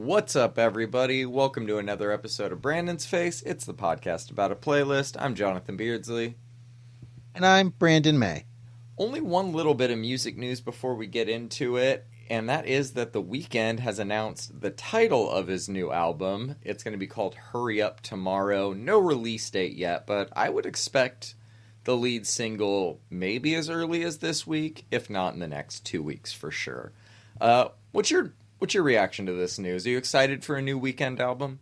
What's up, everybody? Welcome to another episode of Brandon's Face. It's the podcast about a playlist. I'm Jonathan Beardsley. And I'm Brandon May. Only one little bit of music news before we get into it, and that is that The Weeknd has announced the title of his new album. It's going to be called Hurry Up Tomorrow. No release date yet, but I would expect the lead single maybe as early as this week, if not in the next 2 weeks for sure. What's your reaction to this news? Are you excited for a new Weeknd album?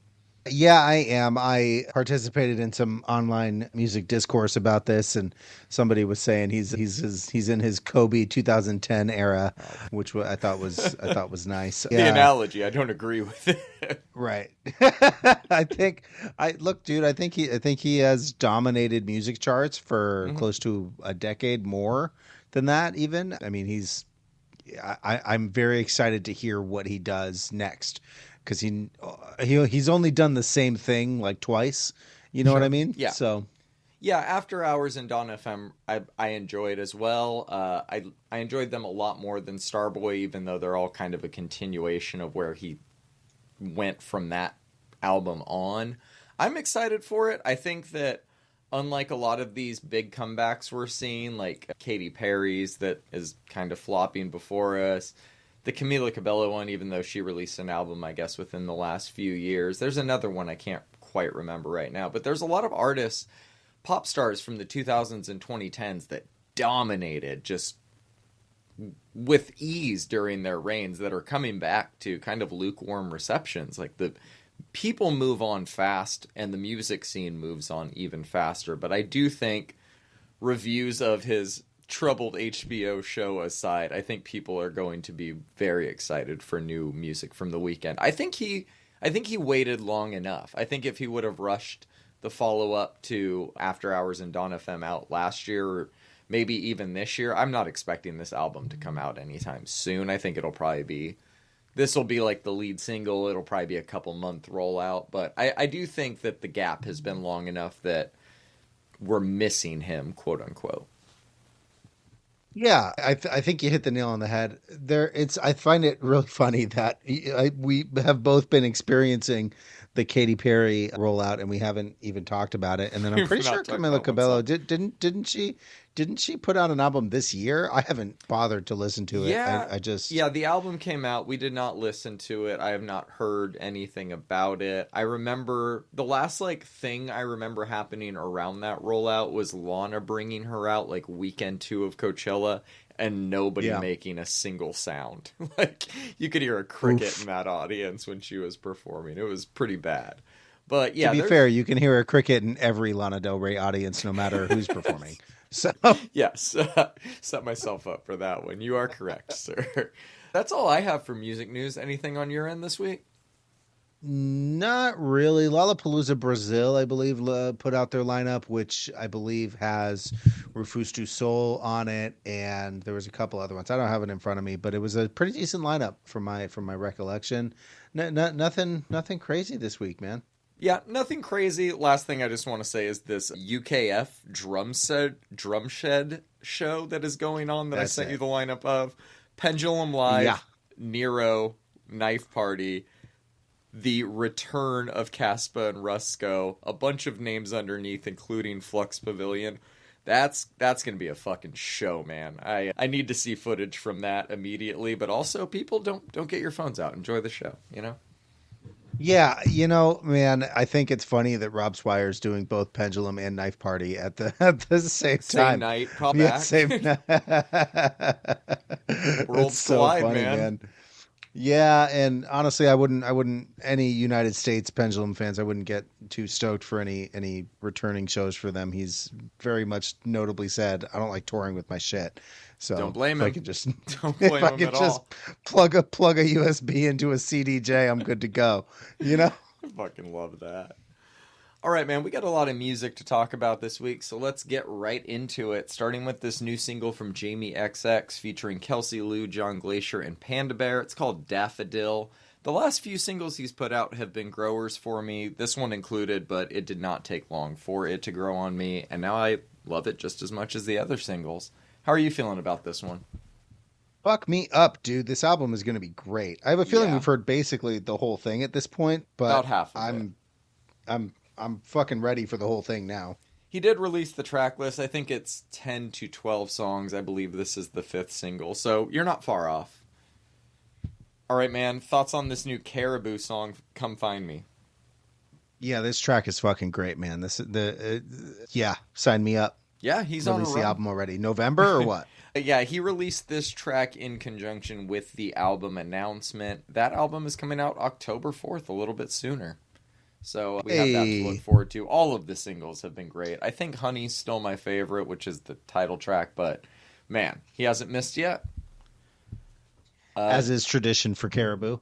Yeah, I am. I participated in some online music discourse about this, and somebody was saying he's in his Kobe 2010 era, which I thought was nice. The analogy, I don't agree with it. Right. I think he has dominated music charts for close to a decade, more than that even. I mean, I'm very excited to hear what he does next, because he's only done the same thing like twice. You know what I mean? Yeah. So, yeah, After Hours and Dawn FM, I enjoyed as well. I enjoyed them a lot more than Starboy, even though they're all kind of a continuation of where he went from that album on. I'm excited for it. I think that unlike a lot of these big comebacks we're seeing, like Katy Perry's that is kind of flopping before us, the Camila Cabello one, even though she released an album, I guess, within the last few years. There's another one I can't quite remember right now. But there's a lot of artists, pop stars from the 2000s and 2010s that dominated just with ease during their reigns that are coming back to kind of lukewarm receptions. Like, the people move on fast and the music scene moves on even faster. But I do think reviews of his troubled HBO show aside, I think people are going to be very excited for new music from The Weeknd. I think he waited long enough. I think if he would have rushed the follow-up to After Hours and Dawn FM out last year, or maybe even this year, I'm not expecting this album to come out anytime soon. I think this will be like the lead single. It'll probably be a couple-month rollout. But I do think that the gap has been long enough that we're missing him, quote-unquote. yeah, I think you hit the nail on the head. I find it really funny that we have both been experiencing the Katy Perry rollout, and we haven't even talked about it. And then I'm pretty sure Camila Cabello didn't she put out an album this year? I haven't bothered to listen to it. Yeah, the album came out. We did not listen to it. I have not heard anything about it. I remember the last thing I remember happening around that rollout was Lana bringing her out weekend 2 of Coachella, and nobody making a single sound. You could hear a cricket in that audience when she was performing. It was pretty bad. But yeah, to be fair, you can hear a cricket in every Lana Del Rey audience, no matter who's performing. So yes, set myself up for that one. You are correct, sir. That's all I have for music news. Anything on your end this week? Not really. Lollapalooza Brazil, I believe, put out their lineup, which I believe has Rufus du Sol on it, and there was a couple other ones. I don't have it in front of me, but it was a pretty decent lineup from my recollection. Nothing crazy this week, man. Yeah, nothing crazy. Last thing I just want to say is this UKF drum shed show that is going on that I sent you the lineup of. Pendulum Live, Nero, Knife Party, the return of Caspa and Rusko, a bunch of names underneath, including Flux Pavilion. That's going to be a fucking show, man. I need to see footage from that immediately, but also people don't get your phones out. Enjoy the show, you know? Yeah, man, I think it's funny that Rob Swire's doing both Pendulum and Knife Party at the same time. Same night, probably. Yeah, same night. Worlds so collide, funny, man. Yeah, and honestly, I wouldn't any United States Pendulum fans, I wouldn't get too stoked for any returning shows for them. He's very much notably said, I don't like touring with my shit. So don't blame him. I could just don't blame if I him could at just all. plug a USB into a CDJ, I'm good to go. I fucking love that. All right, man, we got a lot of music to talk about this week, so let's get right into it, starting with this new single from Jamie XX featuring Kelsey Lou, John Glacier, and Panda Bear. It's called Daffodil. The last few singles he's put out have been growers for me, this one included, but it did not take long for it to grow on me, and now I love it just as much as the other singles. How are you feeling about this one? Fuck me up, dude. This album is going to be great. I have a feeling Yeah, we've heard basically the whole thing at this point, about but half of it. I'm fucking ready for the whole thing now. He did release the track list. I think it's 10 to 12 songs. I believe this is the 5th single, so you're not far off. All right, man. Thoughts on this new Caribou song, Come Find Me? Yeah, this track is fucking great, man. Yeah, sign me up. Yeah, he's on a Release the run. album already. November or what? Yeah, he released this track in conjunction with the album announcement. That album is coming out October 4th, a little bit sooner. So we have that to look forward to. All of the singles have been great. I think Honey's still my favorite, which is the title track, but man, he hasn't missed yet. As is tradition for Caribou.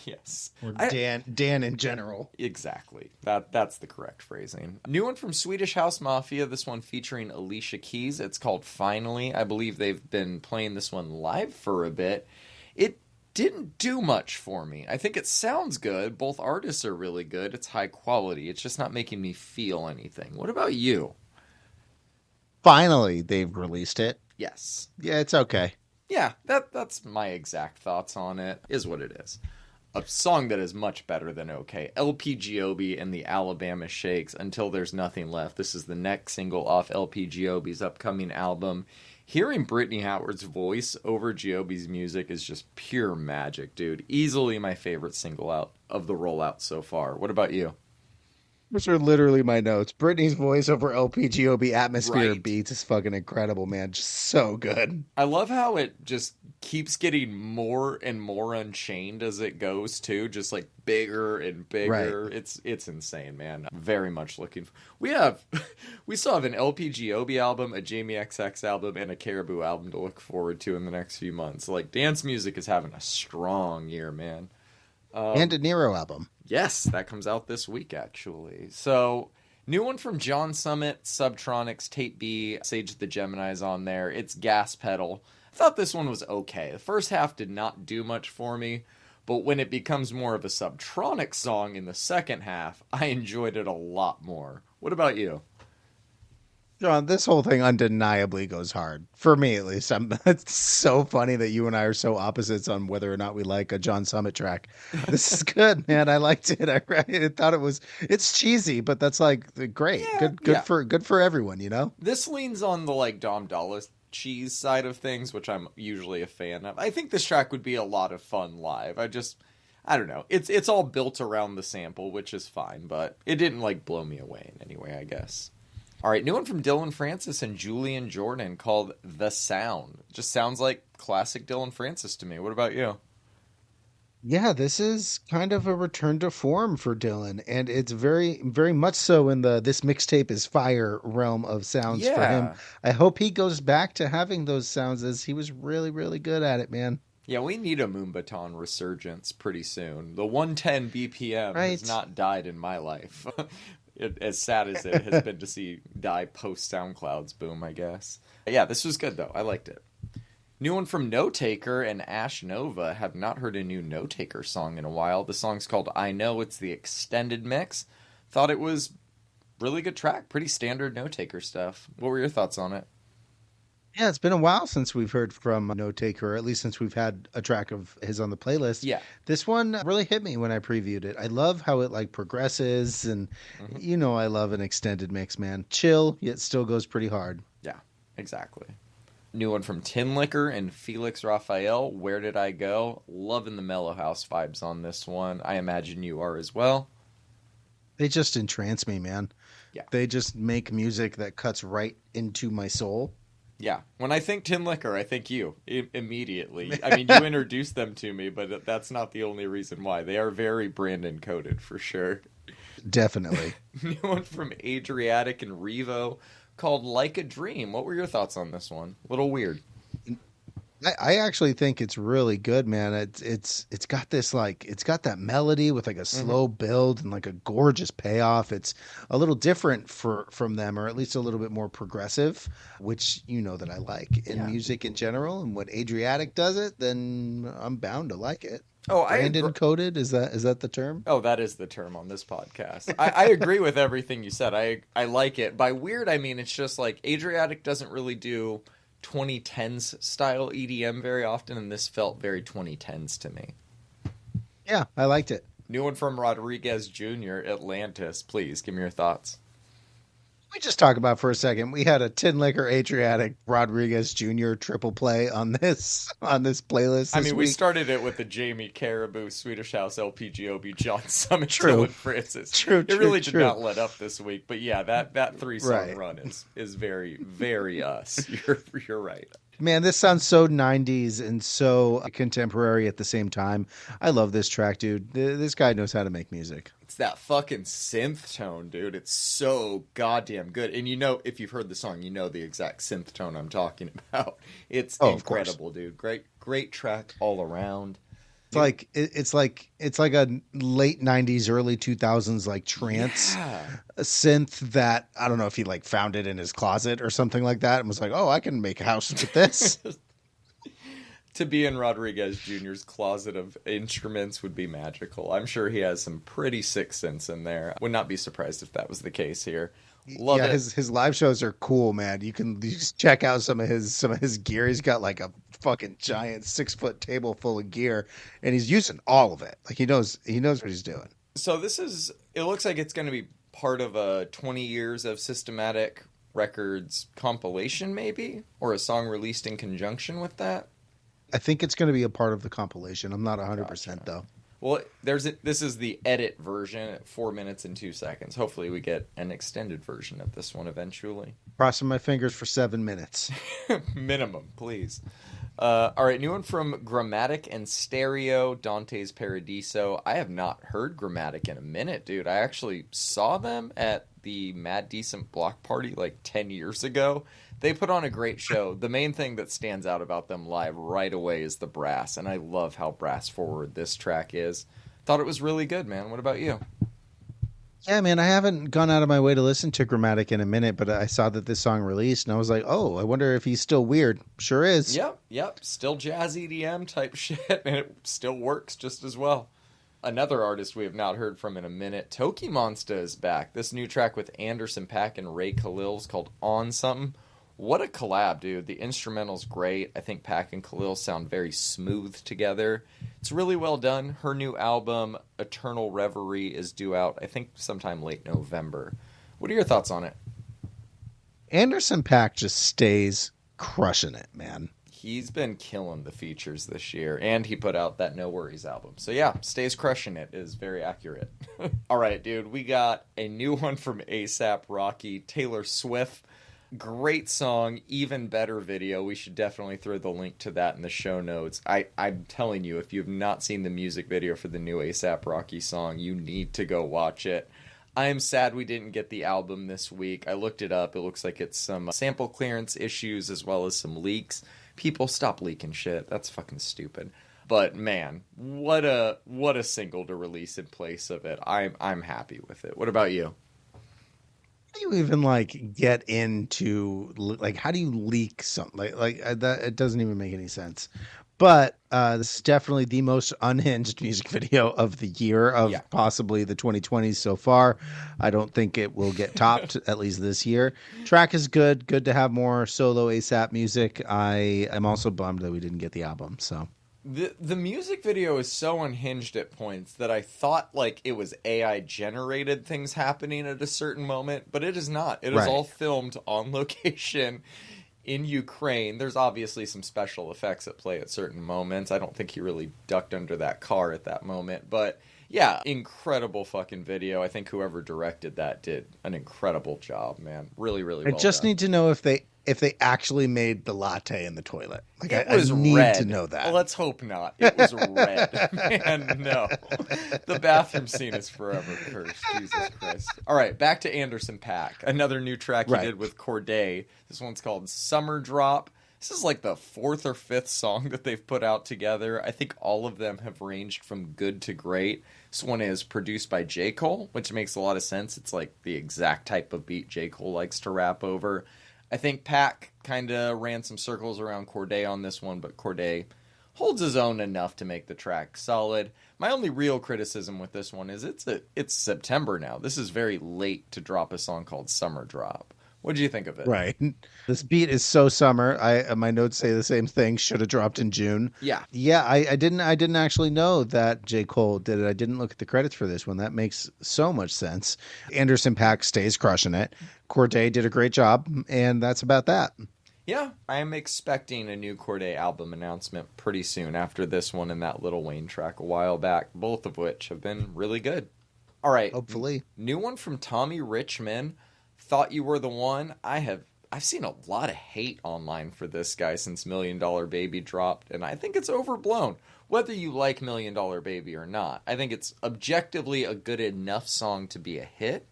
Yes. Or Dan in general. Exactly. That's the correct phrasing. New one from Swedish House Mafia, this one featuring Alicia Keys. It's called Finally. I believe they've been playing this one live for a bit. It didn't do much for me. I think it sounds good. Both artists are really good. It's high quality. It's just not making me feel anything. What about you? Finally, they've released it. Yes. Yeah, it's okay. Yeah, that's my exact thoughts on it. Is what it is. A song that is much better than okay. LPGOB and the Alabama Shakes, Until There's Nothing Left. This is the next single off LPGOB's upcoming album. Hearing Brittany Howard's voice over Giobbe's music is just pure magic, dude. Easily my favorite single out of the rollout so far. What about you? Those are literally my notes. Britney's voice over LPGOB Atmosphere Right. Beats is fucking incredible, man. Just so good. I love how it just keeps getting more and more unchained as it goes too, just like bigger and bigger. Right. It's insane, man. Very much looking. We still have an LPGOB album, a Jamie XX album, and a Caribou album to look forward to in the next few months. Like dance music is having a strong year, man. And a Nero album. Yes, that comes out this week, actually. So, new one from John Summit, Subtronics, Tape B, Sage the Gemini's on there. It's Gas Pedal. I thought this one was okay. The first half did not do much for me, but when it becomes more of a Subtronics song in the second half, I enjoyed it a lot more. What about you? John, this whole thing undeniably goes hard. For me, at least. It's so funny that you and I are so opposites on whether or not we like a John Summit track. This is good, man. I liked it. I thought it's cheesy, but that's like great. Yeah, Good for everyone, you know? This leans on the like Dom Dallas cheese side of things, which I'm usually a fan of. I think this track would be a lot of fun live. I don't know. It's all built around the sample, which is fine, but it didn't like blow me away in any way, I guess. All right, new one from Dylan Francis and Julian Jordan called The Sound. Just sounds like classic Dylan Francis to me. What about you? Yeah, this is kind of a return to form for Dylan, and it's very, very much so in the "this mixtape is fire" realm of sounds for him. Yeah. I hope he goes back to having those sounds as he was really, really good at it, man. Yeah, we need a Moonbaton resurgence pretty soon. The 110 BPM Right. has not died in my life. As sad as it has been to see die post SoundCloud's boom, I guess. Yeah, this was good though. I liked it. New one from No Taker and Ash Nova. Have not heard a new No Taker song in a while. The song's called I Know. It's the extended mix. Thought it was really good track. Pretty standard No Taker stuff. What were your thoughts on it? Yeah, it's been a while since we've heard from No Taker, or at least since we've had a track of his on the playlist. Yeah. This one really hit me when I previewed it. I love how it like progresses, and I love an extended mix, man. Chill, yet still goes pretty hard. Yeah, exactly. New one from Tin Liquor and Felix Raphael. Where Did I Go? Loving the Mellow House vibes on this one. I imagine you are as well. They just entrance me, man. Yeah. They just make music that cuts right into my soul. Yeah. When I think Tin Liquor, I think you immediately. I mean, you introduced them to me, but that's not the only reason why. They are very Brandon coded for sure. Definitely. New one from Adriatic and Revo called Like a Dream. What were your thoughts on this one? A little weird. I actually think it's really good, man. It's got this like it's got that melody with like a slow build and like a gorgeous payoff. It's a little different from them, or at least a little bit more progressive, which you know that I like in music in general. And when Adriatic does it, then I'm bound to like it. Oh, Brandon coded, is that the term? Oh, that is the term on this podcast. I agree with everything you said. I like it. By weird, I mean it's just like Adriatic doesn't really do 2010s style EDM very often, and this felt very 2010s to me. Yeah, I liked it. New one from Rodriguez Jr., Atlantis. Please, give me your thoughts. We just talk about for a second. We had a Tin Liquor Adriatic Rodriguez Jr. triple play on this playlist. I mean, we week. started it with the Jamie Caribou, Swedish House, LPGOB, John Summit, True. Dylan Francis. True. It really did not let up this week, but yeah, that 3-song run is very, very us. You're right. Man, this sounds so 90s and so contemporary at the same time. I love this track, dude. This guy knows how to make music. It's that fucking synth tone, dude. It's so goddamn good. And you know, if you've heard the song, you know the exact synth tone I'm talking about. It's incredible, dude. Great track all around. It's like a late 90s, early 2000s like trance synth that I don't know if he like found it in his closet or something like that and was like, oh, I can make a house with this. To be in Rodriguez Jr.'s closet of instruments would be magical. I'm sure he has some pretty sick synths in there. Would not be surprised if that was the case here. Love it. His live shows are cool, man. You just check out some of his gear. He's got like a fucking giant 6-foot table full of gear, and he's using all of it. Like he knows what he's doing. So it looks like it's going to be part of a 20 years of Systematic Records compilation, maybe, or a song released in conjunction with that. I think it's going to be a part of the compilation. I'm not 100% though. Well, this is the edit version at 4 minutes and 2 seconds. Hopefully we get an extended version of this one eventually. Crossing my fingers for 7 minutes. Minimum, please. All right, new one from Grammatic and Stereo, Dante's Paradiso. I have not heard Grammatic in a minute, dude. I actually saw them at the Mad Decent Block Party like 10 years ago. They put on a great show. The main thing that stands out about them live right away is the brass, and I love how brass forward this track is. Thought it was really good, man. What about you? Yeah, man, I haven't gone out of my way to listen to Grammatic in a minute, but I saw that this song released, and I was like, oh, I wonder if he's still weird. Sure is. Yep. Still jazz EDM type shit, and it still works just as well. Another artist we have not heard from in a minute, Toki Monsta is back. This new track with Anderson .Paak and Ray Khalil is called On Something. What a collab, dude. The instrumental's great. I think Paak and Khalil sound very smooth together. It's really well done. Her new album, Eternal Reverie, is due out, I think, sometime late November. What are your thoughts on it? Anderson .Paak just stays crushing it, man. He's been killing the features this year, and he put out that No Worries album. So yeah, stays crushing it is very accurate. All right, dude, we got a new one from A$AP Rocky, Taylor Swift. Great song, even better video. We should definitely throw the link to that in the show notes. I'm telling you, if you have not seen the music video for the new A$AP Rocky song, you need to go watch it. I am sad we didn't get the album this week. I looked it up. It looks like it's some sample clearance issues as well as some leaks. People, stop leaking shit. That's fucking stupid. But man, what a single to release in place of it. I'm happy with it. What about you? How do you even like get into like how do you leak something like that? It doesn't even make any sense. But this is definitely the most unhinged music video of the year of possibly the 2020s so far. I don't think it will get topped at least this year. Track is good. Good to have more solo A$AP music. I am also bummed that we didn't get the album. So. The music video is so unhinged at points that I thought like it was AI generated things happening at a certain moment, but it is not. It is all filmed on location in Ukraine. There's obviously some special effects at play at certain moments. I don't think he really ducked under that car at that moment, but yeah, incredible fucking video. I think whoever directed that did an incredible job, man. Really, really well I just done. need to know if they actually made the latte in the toilet. Like it was I need red. to know that. Well, let's hope not. It was red. Man, no. The bathroom scene is forever cursed. Jesus Christ. All right, back to Anderson .Paak. Another new track he did with Corday. This one's called Summer Drop. This is like the 4th or 5th song that they've put out together. I think all of them have ranged from good to great. This one is produced by J. Cole, which makes a lot of sense. It's like the exact type of beat J. Cole likes to rap over. I think Paak kind of ran some circles around Corday on this one, but Corday holds his own enough to make the track solid. My only real criticism with this one is it's September now. This is very late to drop a song called Summer Drop. What did you think of it? Right. This beat is so summer. My notes say the same thing. Should have dropped in June. Yeah. Yeah, I didn't actually know that J. Cole did it. I didn't look at the credits for this one. That makes so much sense. Anderson .Paak stays crushing it. Corday did a great job, and that's about that. Yeah, I am expecting a new Corday album announcement pretty soon after this one and that Lil Wayne track a while back, both of which have been really good. All right. Hopefully. New one from Tommy Richman. Thought You Were the One. I've seen a lot of hate online for this guy since Million Dollar Baby dropped, and I think it's overblown. Whether you like Million Dollar Baby or not, I think it's objectively a good enough song to be a hit.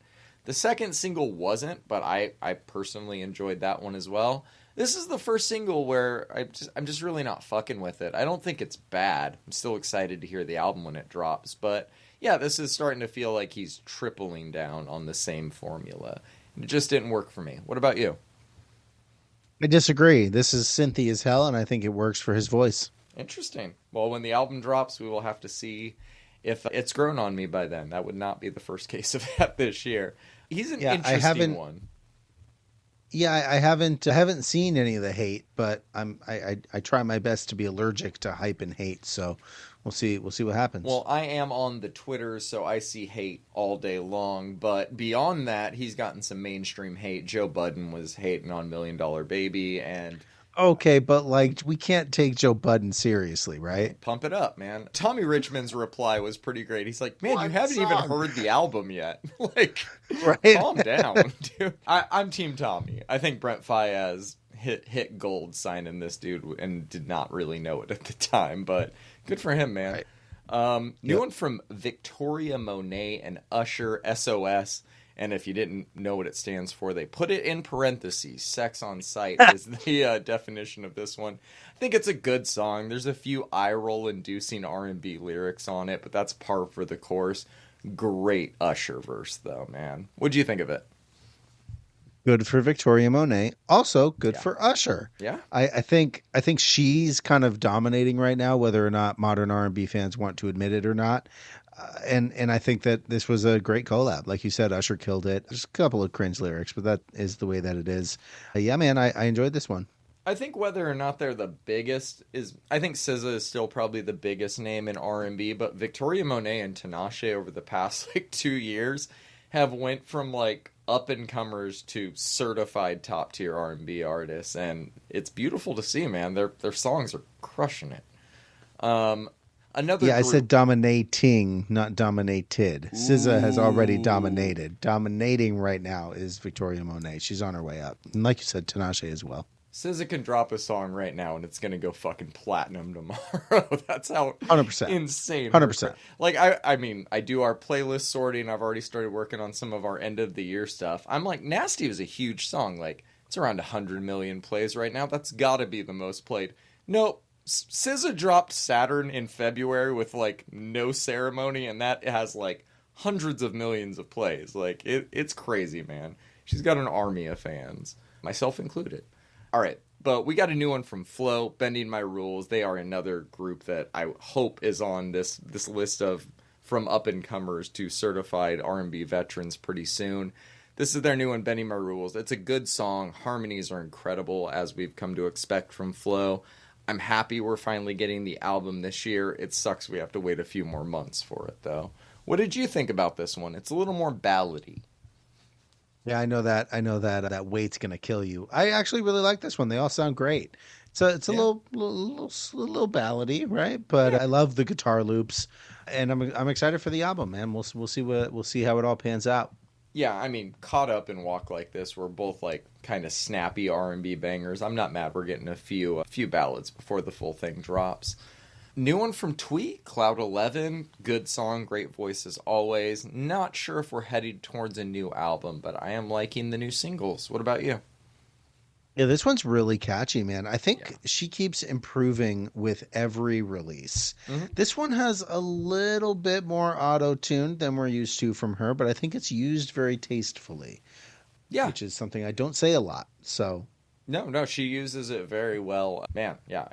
The second single wasn't, but I personally enjoyed that one as well. This is the first single where I'm just really not fucking with it. I don't think it's bad. I'm still excited to hear the album when it drops, but yeah, this is starting to feel like he's tripling down on the same formula. It just didn't work for me. What about you? I disagree. This is synthy as hell, and I think it works for his voice. Interesting. Well, when the album drops, we will have to see if it's grown on me by then. That would not be the first case of that this year. He's an interesting one. Yeah, I haven't seen any of the hate, but I try my best to be allergic to hype and hate. So we'll see what happens. Well, I am on the Twitter, so I see hate all day long. But beyond that, he's gotten some mainstream hate. Joe Budden was hating on Million Dollar Baby, and okay, but like we can't take Joe Budden seriously, right? Pump it up, man. Tommy Richmond's reply was pretty great. He's like, "Man, you haven't even heard the album yet. Like, right? Calm down, dude." I'm Team Tommy. I think Brent Faiyaz hit gold signing this dude and did not really know it at the time, but good for him, man. Right. New one from Victoria Monet and Usher, SOS. And if you didn't know what it stands for, they put it in parentheses. Sex on Sight is the definition of this one. I think it's a good song. There's a few eye-roll-inducing R&B lyrics on it, but that's par for the course. Great Usher verse, though, man. What'd you think of it? Good for Victoria Monet. Also good for Usher. Yeah. I think she's kind of dominating right now, whether or not modern R&B fans want to admit it or not. And I think that this was a great collab. Like you said, Usher killed it. There's a couple of cringe lyrics, but that is the way that it is. Yeah, man, I enjoyed this one. I think whether or not they're the biggest I think SZA is still probably the biggest name in R&B, but Victoria Monet and Tinashe over the past 2 years have went from up and comers to certified top tier R&B artists, and it's beautiful to see, man. Their songs are crushing it. Another group, I said dominating, not dominated. SZA has already dominated. Dominating right now is Victoria Monet. She's on her way up. And like you said, Tinashe as well. SZA can drop a song right now and it's going to go fucking platinum tomorrow. That's how 100%. Insane. 100%. I mean, I do our playlist sorting. I've already started working on some of our end of the year stuff. I'm like, Nasty was a huge song. It's around 100 million plays right now. That's got to be the most played. Nope. SZA dropped Saturn in February with no ceremony, and that has hundreds of millions of plays. It's crazy, man. She's got an army of fans, myself included. All right, but we got a new one from Flo, Bending My Rules. They are another group that I hope is on this list of from up and comers to certified R&B veterans pretty soon. This is their new one, Bending My Rules. It's a good song. Harmonies are incredible, as we've come to expect from Flo. I'm happy we're finally getting the album this year. It sucks we have to wait a few more months for it, though. What did you think about this one? It's a little more ballady. Yeah, I know that that weight's gonna kill you. I actually really like this one. They all sound great. So it's a little ballady, right? But I love the guitar loops, and I'm excited for the album, man. We'll see how it all pans out. Yeah, I mean, Caught Up and Walk Like This were both kind of snappy R&B bangers. I'm not mad we're getting a few ballads before the full thing drops. New one from Twee, Cloud 11. Good song, great voice as always. Not sure if we're headed towards a new album, but I am liking the new singles. What about you? Yeah, this one's really catchy, man. I think she keeps improving with every release. Mm-hmm. This one has a little bit more auto-tune than we're used to from her, but I think it's used very tastefully. Yeah. Which is something I don't say a lot, so. No, she uses it very well. Man, yeah,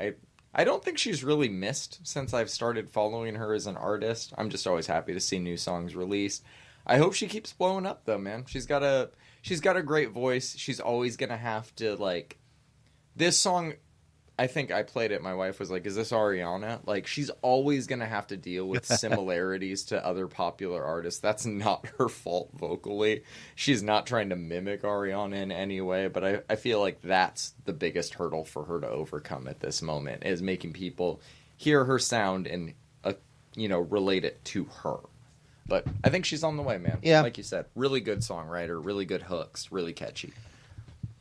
I don't think she's really missed since I've started following her as an artist. I'm just always happy to see new songs released. I hope she keeps blowing up, though, man. She's got a she's got a great voice. She's always gonna have to like this song. I think I played it. My wife was like, "Is this Ariana?" Like, she's always gonna have to deal with similarities to other popular artists. That's not her fault vocally. She's not trying to mimic Ariana in any way. But I feel like that's the biggest hurdle for her to overcome at this moment is making people hear her sound and relate it to her. But I think she's on the way, man. Yeah, like you said, really good songwriter, really good hooks, really catchy.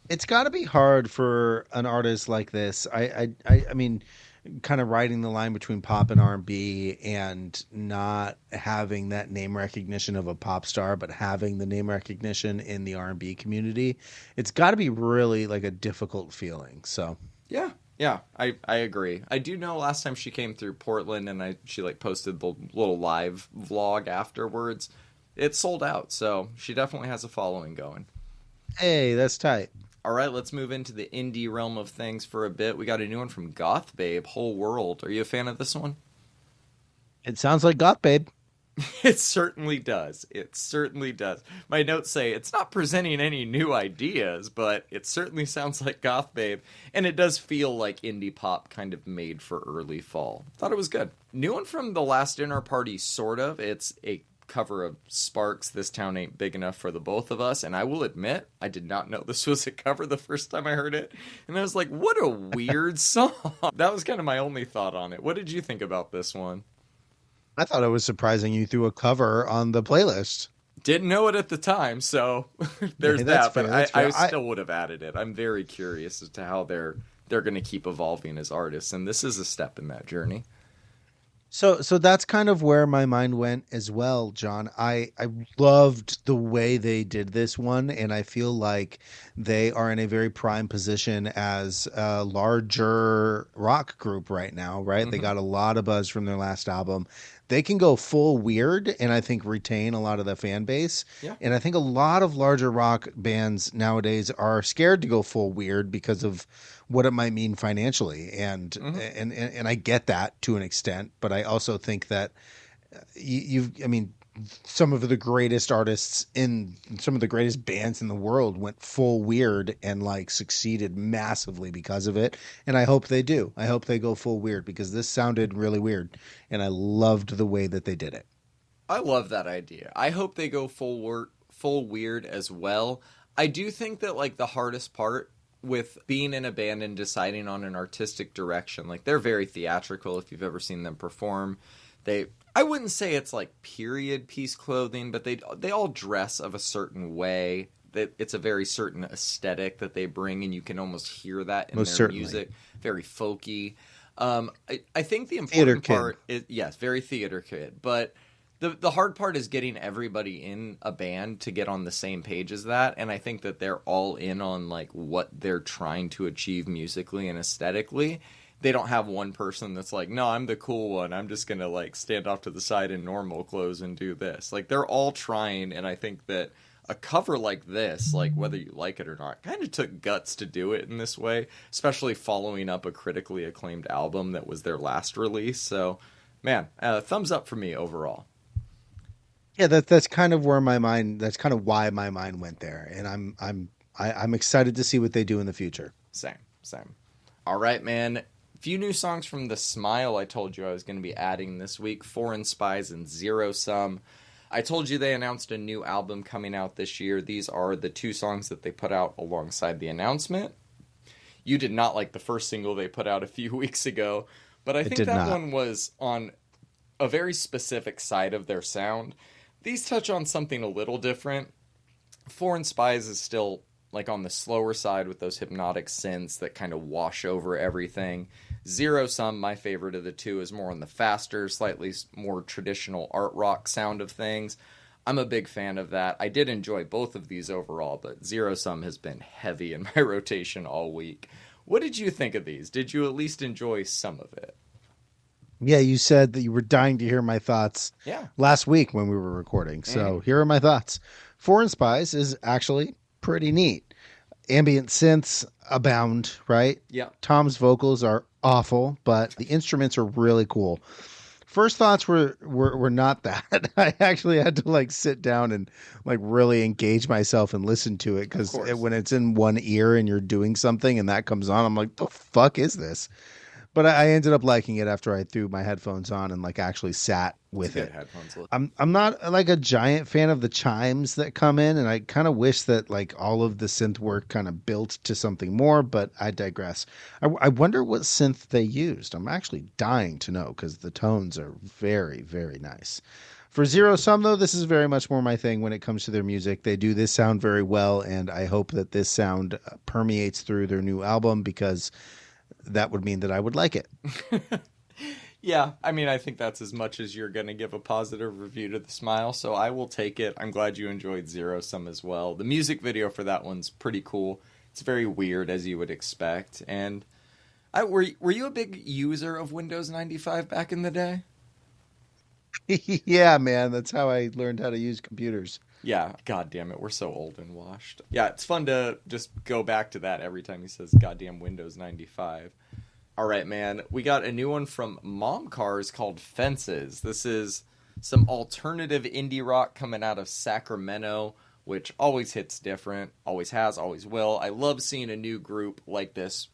it's got to be hard for an artist like this. I mean, kind of riding the line between pop and R&B and not having that name recognition of a pop star, but having the name recognition in the R&B community. It's got to be really like a difficult feeling. So yeah, I agree. I do know last time she came through Portland and she like posted the little live vlog afterwards. It sold out, so she definitely has a following going. Hey, that's tight. All right, let's move into the indie realm of things for a bit. We got a new one from Goth Babe, Whole World. Are you a fan of this one? It sounds like Goth Babe. It certainly does. It certainly does. My notes say it's not presenting any new ideas, but it certainly sounds like Goth Babe. And it does feel like indie pop kind of made for early fall. Thought it was good. New one from The Last Dinner Party, sort of. It's a cover of Sparks' This Town Ain't Big Enough for the Both of Us, and I will admit I did not know this was a cover the first time I heard it, and I was like, what a weird song. That was kind of my only thought on it. What did you think about this one? I thought it was surprising you threw a cover on the playlist. Didn't know it at the time, so there's that, fair, but I still would have added it. I'm very curious as to how they're going to keep evolving as artists, and this is a step in that journey. So that's kind of where my mind went as well, John. I loved the way they did this one, and I feel like they are in a very prime position as a larger rock group right now, right? Mm-hmm. They got a lot of buzz from their last album. They can go full weird and I think retain a lot of the fan base. Yeah. And I think a lot of larger rock bands nowadays are scared to go full weird because of what it might mean financially. And and I get that to an extent, but I also think that some of the greatest artists in some of the greatest bands in the world went full weird and like succeeded massively because of it. And I hope they do. I hope they go full weird because this sounded really weird and I loved the way that they did it. I love that idea. I hope they go full weird as well. I do think that like the hardest part with being in a band and deciding on an artistic direction, like they're very theatrical if you've ever seen them perform. I wouldn't say it's like period piece clothing, but they all dress of a certain way. That it's a very certain aesthetic that they bring, and you can almost hear that in Most their certainly. music. Very folky. I think the important part is, yes, very theater kid. But the hard part is getting everybody in a band to get on the same page as that, and I think that they're all in on like what they're trying to achieve musically and aesthetically. They don't have one person that's like, no, I'm the cool one. I'm just going to like stand off to the side in normal clothes and do this. Like they're all trying. And I think that a cover like this, like whether you like it or not, kind of took guts to do it in this way, especially following up a critically acclaimed album that was their last release. So man, thumbs up for me overall. Yeah, that's kind of where that's kind of why my mind went there. And I'm excited to see what they do in the future. Same. All right, man. Few new songs from The Smile I told you I was going to be adding this week. Foreign Spies and Zero Sum. I told you they announced a new album coming out this year. These are the two songs that they put out alongside the announcement. You did not like the first single they put out a few weeks ago, but I think that one was on a very specific side of their sound. These touch on something a little different. Foreign Spies is still like on the slower side with those hypnotic synths that kind of wash over everything. Zero Sum, my favorite of the two, is more on the faster, slightly more traditional art rock sound of things. I'm a big fan of that. I did enjoy both of these overall, but Zero Sum has been heavy in my rotation all week. What did you think of these? Did you at least enjoy some of it? Yeah, you said that you were dying to hear my thoughts last week when we were recording. So here are my thoughts. Foreign Spies is actually pretty neat. Ambient synths abound, right? Yeah. Tom's vocals are awful, but the instruments are really cool. First thoughts were not that. I actually had to like sit down and like really engage myself and listen to it Of because course. when it's in one ear and you're doing something and that comes on, I'm like, the fuck is this? But I ended up liking it after I threw my headphones on and like actually sat It's a with good it. headphones look. I'm not like a giant fan of the chimes that come in, and I kind of wish that like all of the synth work kind of built to something more. But I digress. I wonder what synth they used. I'm actually dying to know because the tones are very very nice. For Zero Sum though, this is very much more my thing when it comes to their music. They do this sound very well, and I hope that this sound permeates through their new album because that would mean that I would like it. Yeah, I mean, I think that's as much as you're going to give a positive review to The Smile, so I will take it. I'm glad you enjoyed Zero Sum as well. The music video for that one's pretty cool. It's very weird, as you would expect. And were you a big user of Windows 95 back in the day? Yeah, man, that's how I learned how to use computers. Yeah, god damn it, we're so old and washed. Yeah, it's fun to just go back to that every time he says goddamn Windows 95. All right, man. We got a new one from Mom Cars called Fences. This is some alternative indie rock coming out of Sacramento, which always hits different, always has, always will. I love seeing a new group like this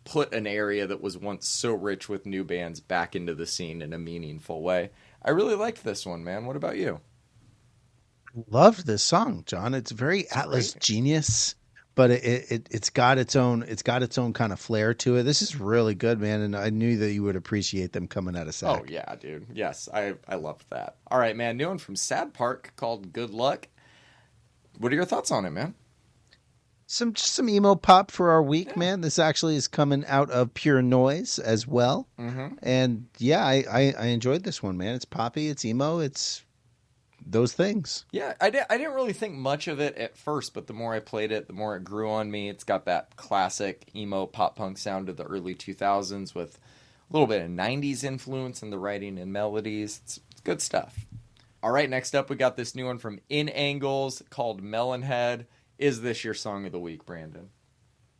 put an area that was once so rich with new bands back into the scene in a meaningful way. I really liked this one, man. What about you? Loved this song, John. It's very It's Atlas great. Genius, but it's got its own kind of flair to it. This is really good, man, and I knew that you would appreciate them coming out of Oh, Sac. yeah, dude. Yes, I loved that. All right, man. New one from Sad Park called Good Luck. What are your thoughts on it, man? Some emo pop for our week, Yeah. man. This actually is coming out of Pure Noise as well. Mm-hmm. And yeah, I enjoyed this one, man. It's poppy, it's emo, it's those things. Yeah, I didn't really think much of it at first, but the more I played it, the more it grew on me. It's got that classic emo pop punk sound of the early 2000s with a little bit of 90s influence in the writing and melodies. It's good stuff. All right, next up we got this new one from In Angles called Melonhead. Is this your song of the week, Brandon?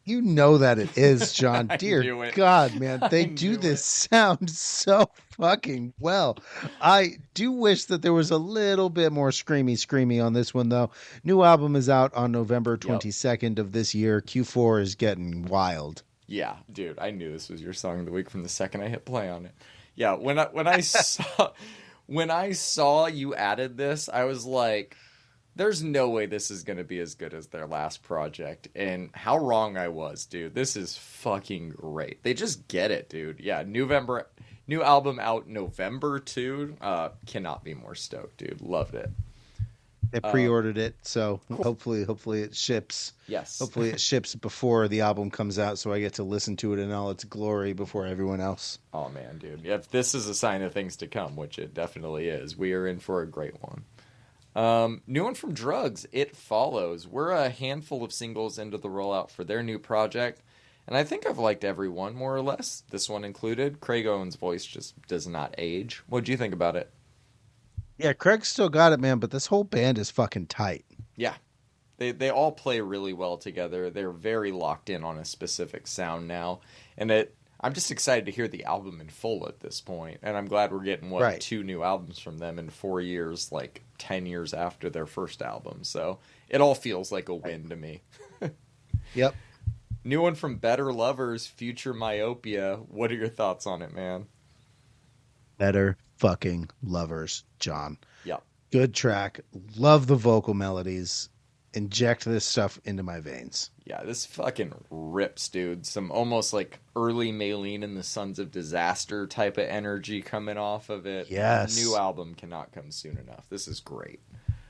You know that it is, John. I Dear knew it. God, man, I they do knew this it. sound so fucking well. I do wish that there was a little bit more screamy on this one, though. New album is out on November Yep. 22nd of this year. Q4 is getting wild. Yeah, dude, I knew this was your song of the week from the second I hit play on it. Yeah, when I saw when I saw you added this, I was like, there's no way this is going to be as good as their last project. And how wrong I was, dude. This is fucking great. They just get it, dude. Yeah, new album out November too. Cannot be more stoked, dude. Loved it. They Um, pre-ordered it, so cool. hopefully it ships. Yes. Hopefully it ships before the album comes out, so I get to listen to it in all its glory before everyone else. Oh man, dude. If this is a sign of things to come, which it definitely is, we are in for a great one. New one from Drugs, It Follows. We're a handful of singles into the rollout for their new project, and I think I've liked every one, more or less, this one included. Craig Owen's voice just does not age. What'd you think about it? Yeah, Craig still got it, man, but this whole band is fucking tight. Yeah, they all play really well together. They're very locked in on a specific sound now, and I'm just excited to hear the album in full at this point, and I'm glad we're getting Right. two new albums from them in 4 years, like 10 years after their first album. So it all feels like a win to me. Yep. New one from Better Lovers, Future Myopia. What are your thoughts on it, man? Better fucking lovers, John. Yeah. Good track. Love the vocal melodies. Inject this stuff into my veins. Yeah, this fucking rips, dude. Some almost like early Maylene and the Sons of Disaster type of energy coming off of it. New Yes. album cannot come soon enough. This is great.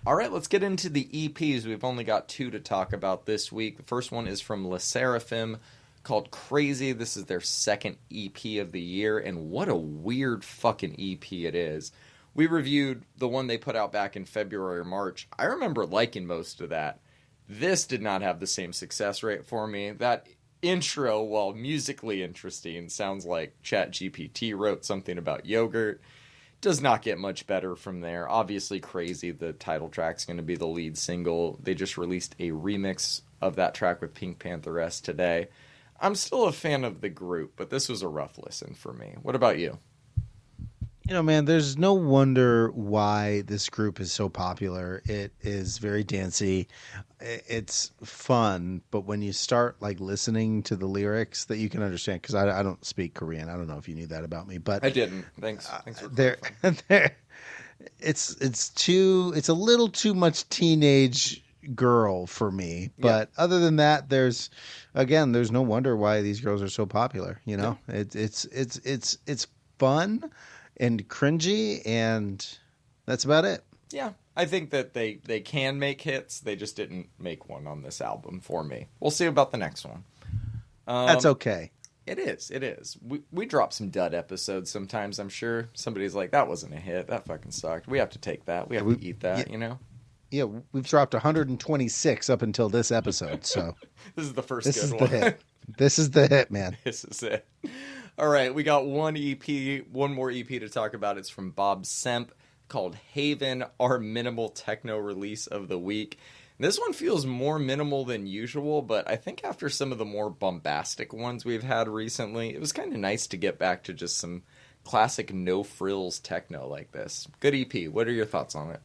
All right, let's get into the EPs. We've only got two to talk about this week. The first one is from Le Seraphim called Crazy. This is their second EP of the year, and what a weird fucking EP it is. We reviewed the one they put out back in February or March. I remember liking most of that. This did not have the same success rate for me. That intro, while musically interesting, sounds like ChatGPT wrote something about yogurt. Does not get much better from there. Obviously, Crazy, the title track's going to be the lead single. They just released a remix of that track with Pink Pantheress today. I'm still a fan of the group, but this was a rough listen for me. What about you? You know, man, there's no wonder why this group is so popular. It is very dancey. It's fun, but when you start like listening to the lyrics that you can understand, because I don't speak Korean. I don't know if you knew that about me, but I didn't. Thanks for they're, clarifying. they're it's a little too much teenage girl for me. Yeah, But other than that, there's no wonder why these girls are so popular. You yeah, know, it's fun and cringy, and that's about it. yeah. I think that they can make hits. They just didn't make one on this album for me. We'll see about the next one. That's Um, okay. it is. It is. We drop some dud episodes sometimes. I'm sure somebody's like, that wasn't a hit. That fucking sucked. We have to take that. We Yeah, have to eat yeah, that. You know. yeah, we've dropped 126 up until this episode, so This is the first this good is the one. hit. This is the hit, man. This is it. All right, we got one EP, one more EP to talk about. It's from Bob Semp called Haven, our minimal techno release of the week. This one feels more minimal than usual, but I think after some of the more bombastic ones we've had recently, it was kind of nice to get back to just some classic no frills techno like this. Good EP. What are your thoughts on it?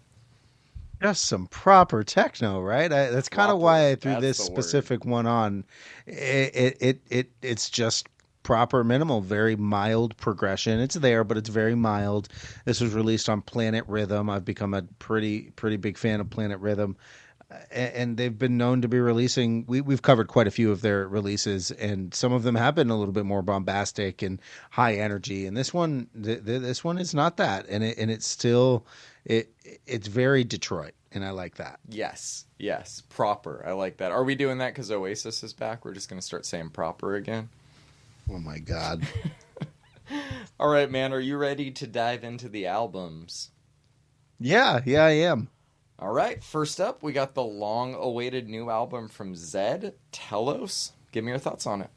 Just some proper techno, right? That's kind of Proper. why I threw That's this the word. specific one on. It's just proper minimal, very mild progression. It's there, but it's very mild. This was released on Planet Rhythm. I've become a pretty big fan of Planet Rhythm, and they've been known to be releasing. We've covered quite a few of their releases, and some of them have been a little bit more bombastic and high energy. And this one is not that, and it's still it it's very Detroit, and I like that. Yes. Yes. Proper. I like that. Are we doing that because Oasis is back? We're just going to start saying proper again. Oh my God. All right, man. Are you ready to dive into the albums? Yeah, I am. All right. First up, we got the long awaited new album from Zedd, Telos. Give me your thoughts on it.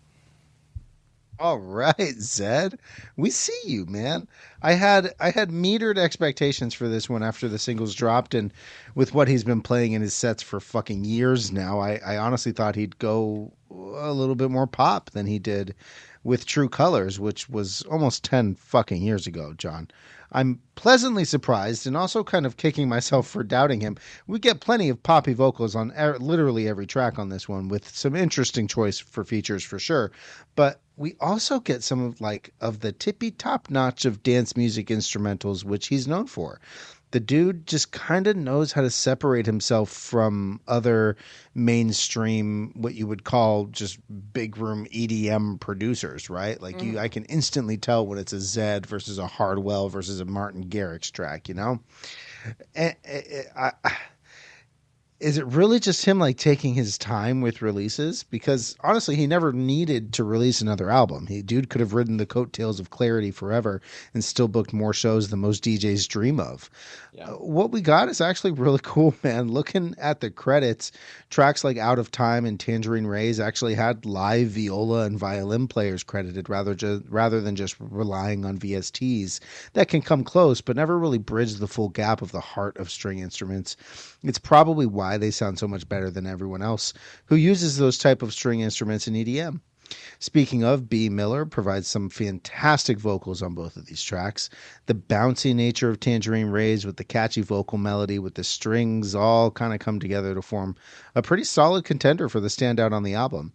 All right, Zed. We see you, man. I had metered expectations for this one after the singles dropped, and with what he's been playing in his sets for fucking years now, I honestly thought he'd go a little bit more pop than he did with True Colors, which was almost 10 fucking years ago, John. I'm pleasantly surprised and also kind of kicking myself for doubting him. We get plenty of poppy vocals on literally every track on this one, with some interesting choice for features for sure. But we also get some of the tippy top notch of dance music instrumentals, which he's known for. The dude just kind of knows how to separate himself from other mainstream, what you would call just big room EDM producers, right? Like Mm-hmm. I can instantly tell when it's a Zedd versus a Hardwell versus a Martin Garrix track, you know? And, is it really just him like taking his time with releases? Because honestly, he never needed to release another album. Dude could have ridden the coattails of Clarity forever and still booked more shows than most DJs dream of. Yeah. What we got is actually really cool, man. Looking at the credits, tracks like Out of Time and Tangerine Rays actually had live viola and violin players credited rather than just relying on VSTs that can come close but never really bridge the full gap of the heart of string instruments. It's probably why they sound so much better than everyone else who uses those type of string instruments in EDM. Speaking of, B. Miller provides some fantastic vocals on both of these tracks. The bouncy nature of Tangerine Rays with the catchy vocal melody with the strings all kind of come together to form a pretty solid contender for the standout on the album.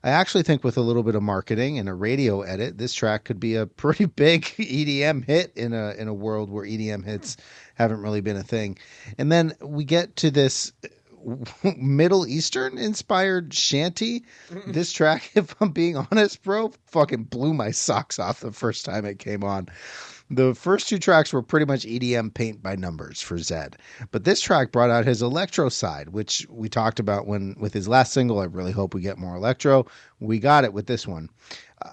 I actually think with a little bit of marketing and a radio edit, this track could be a pretty big EDM hit in a world where EDM hits haven't really been a thing. And then we get to this Middle Eastern inspired shanty. This track, if I'm being honest, bro, fucking blew my socks off the first time it came on. The first two tracks were pretty much EDM paint by numbers for Zedd, but this track brought out his electro side, which we talked about when with his last single. I really hope we get more electro. We got it with this one.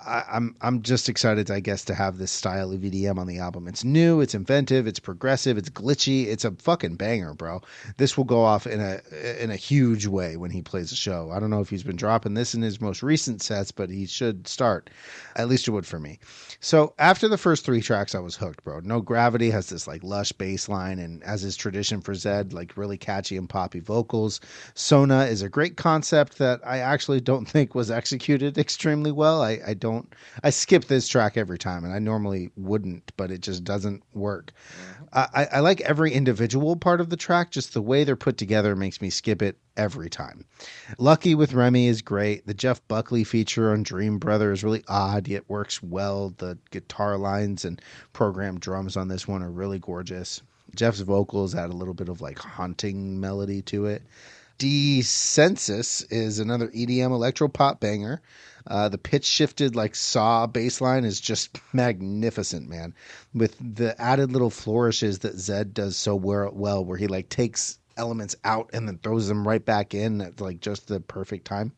I'm just excited, I guess, to have this style of EDM on the album. It's new, it's inventive, it's progressive, it's glitchy, it's a fucking banger, bro. This will go off in a huge way when he plays a show. I don't know if he's been dropping this in his most recent sets, but he should start. At least it would for me. So after the first three tracks I was was hooked, bro. No Gravity has this like lush bass line, and as is tradition for Zedd, like really catchy and poppy vocals. Sona is a great concept that I actually don't think was executed extremely well. I skip this track every time, and I normally wouldn't, but it just doesn't work. I like every individual part of the track, just the way they're put together makes me skip it every time. Lucky with Remy is great. The Jeff Buckley feature on Dream Brother is really odd, yet works well. The guitar lines and programmed drums on this one are really gorgeous. Jeff's vocals add a little bit of like haunting melody to it. Census is another EDM electro pop banger. The pitch shifted like saw bass line is just magnificent, man. With the added little flourishes that Zedd does so well, where he like takes elements out and then throws them right back in at like just the perfect time.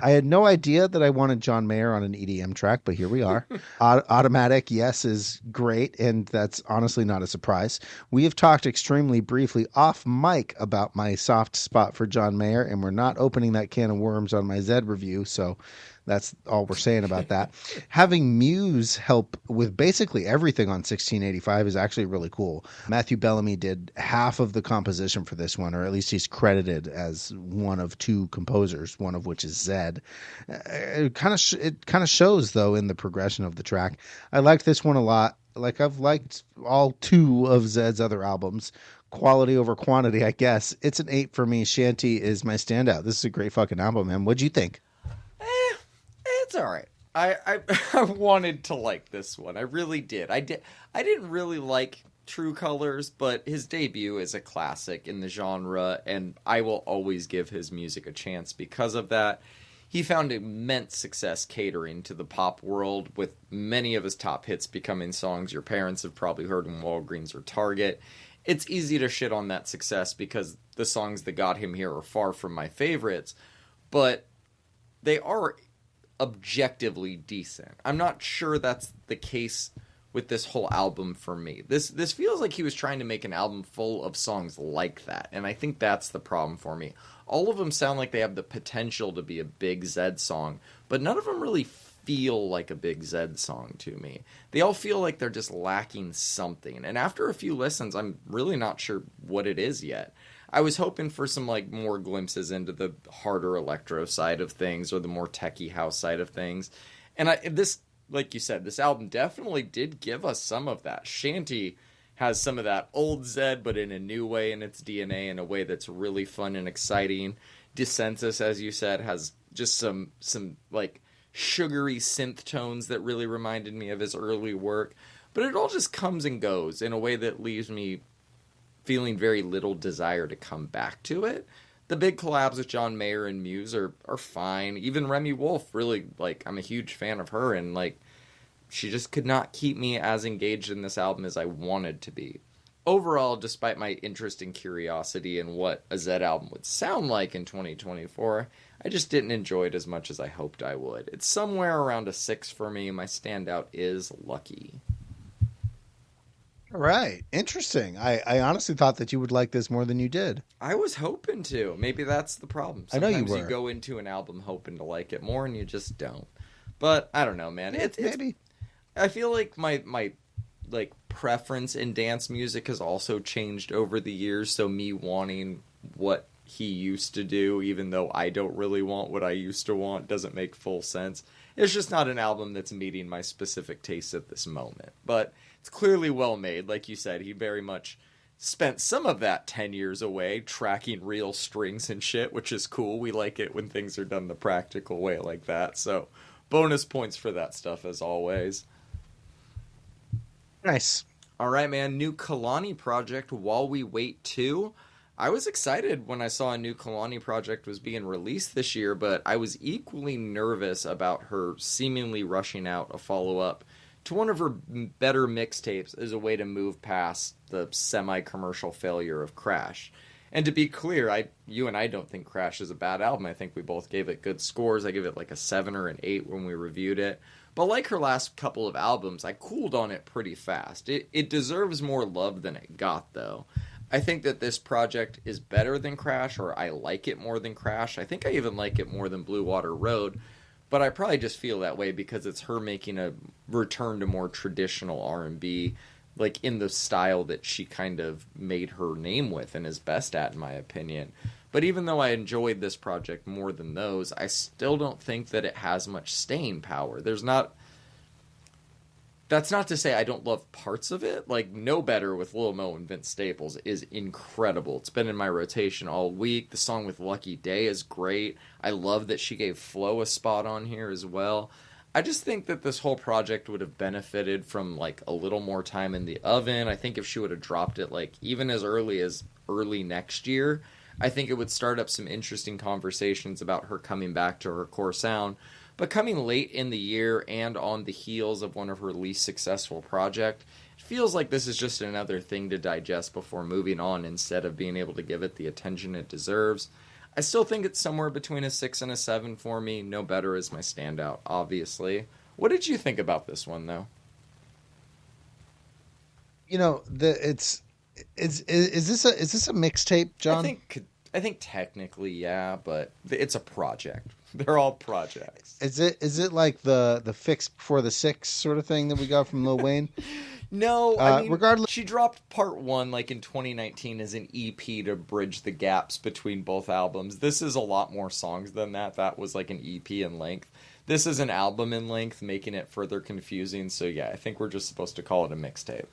I had no idea that I wanted John Mayer on an EDM track, but here we are. Automatic Yes is great, and that's honestly not a surprise. We have talked extremely briefly off mic about my soft spot for John Mayer, and we're not opening that can of worms on my Zedd review, so that's all we're saying about that. Having Muse help with basically everything on 1685 is actually really cool. Matthew Bellamy did half of the composition for this one, or at least he's credited as one of two composers, one of which is Zedd. It kind of shows, though, in the progression of the track. I liked this one a lot. Like, I've liked all two of Zedd's other albums. Quality over quantity, I guess. It's an 8 for me. Shanty is my standout. This is a great fucking album, man. What'd you think? It's all right. I wanted to like this one. I really did. I didn't really like True Colors, but his debut is a classic in the genre, and I will always give his music a chance because of that. He found immense success catering to the pop world, with many of his top hits becoming songs your parents have probably heard in Walgreens or Target. It's easy to shit on that success because the songs that got him here are far from my favorites, but they are objectively decent. I'm not sure that's the case with this whole album for me. This feels like he was trying to make an album full of songs like that, and I think that's the problem for me. All of them sound like they have the potential to be a big Zedd song, but none of them really feel like a big Zedd song to me. They all feel like they're just lacking something, and after a few listens, I'm really not sure what it is yet. I was hoping for some like more glimpses into the harder electro side of things or the more techie house side of things. And this, like you said, this album definitely did give us some of that. Shanty has some of that old Zedd, but in a new way in its DNA, in a way that's really fun and exciting. Census, as you said, has just some like sugary synth tones that really reminded me of his early work. But it all just comes and goes in a way that leaves me feeling very little desire to come back to it. The big collabs with John Mayer and Muse are fine. Even Remy Wolf, really, like, I'm a huge fan of her, and, like, she just could not keep me as engaged in this album as I wanted to be. Overall, despite my interest and curiosity in what a Zedd album would sound like in 2024, I just didn't enjoy it as much as I hoped I would. It's somewhere around a 6 for me. My standout is Lucky. All right. Interesting. I honestly thought that you would like this more than you did. I was hoping to. Maybe that's the problem. Sometimes I know you were. You go into an album hoping to like it more and you just don't. But I don't know, man. Yeah, maybe. I feel like my like preference in dance music has also changed over the years, so me wanting what he used to do, even though I don't really want what I used to want, doesn't make full sense. It's just not an album that's meeting my specific tastes at this moment. But it's clearly well made. Like you said, he very much spent some of that 10 years away tracking real strings and shit, which is cool. We like it when things are done the practical way like that. So bonus points for that stuff as always. Nice. All right, man. New Kehlani project, While We Wait 2. I was excited when I saw a new Kehlani project was being released this year, but I was equally nervous about her seemingly rushing out a follow-up to one of her better mixtapes as a way to move past the semi-commercial failure of Crash. And to be clear, you and I don't think Crash is a bad album. I think we both gave it good scores. I give it like a 7 or an 8 when we reviewed it. But like her last couple of albums, I cooled on it pretty fast. It deserves more love than it got, though. I think that this project is better than Crash, or I like it more than Crash. I think I even like it more than Blue Water Road, but I probably just feel that way because it's her making a return to more traditional R&B, like in the style that she kind of made her name with and is best at, in my opinion. But even though I enjoyed this project more than those, I still don't think that it has much staying power. That's not to say I don't love parts of it. Like, Know Better with Lil Mo and Vince Staples is incredible. It's been in my rotation all week. The song with Lucky Day is great. I love that she gave Flo a spot on here as well. I just think that this whole project would have benefited from, like, a little more time in the oven. I think if she would have dropped it, like, even as early next year, I think it would start up some interesting conversations about her coming back to her core sound. But coming late in the year and on the heels of one of her least successful projects, it feels like this is just another thing to digest before moving on instead of being able to give it the attention it deserves. I still think it's somewhere between a 6 and a 7 for me. Know Better is my standout, obviously. What did you think about this one, though? You know, is this a mixtape, John? I think technically, yeah, but it's a project. They're all projects. Is it like the Fix Before the Six sort of thing that we got from Lil Wayne? No, I mean, regardless, she dropped part 1 like in 2019 as an EP to bridge the gaps between both albums. This is a lot more songs than that. That was like an EP in length. This is an album in length, making it further confusing. So yeah, I think we're just supposed to call it a mixtape.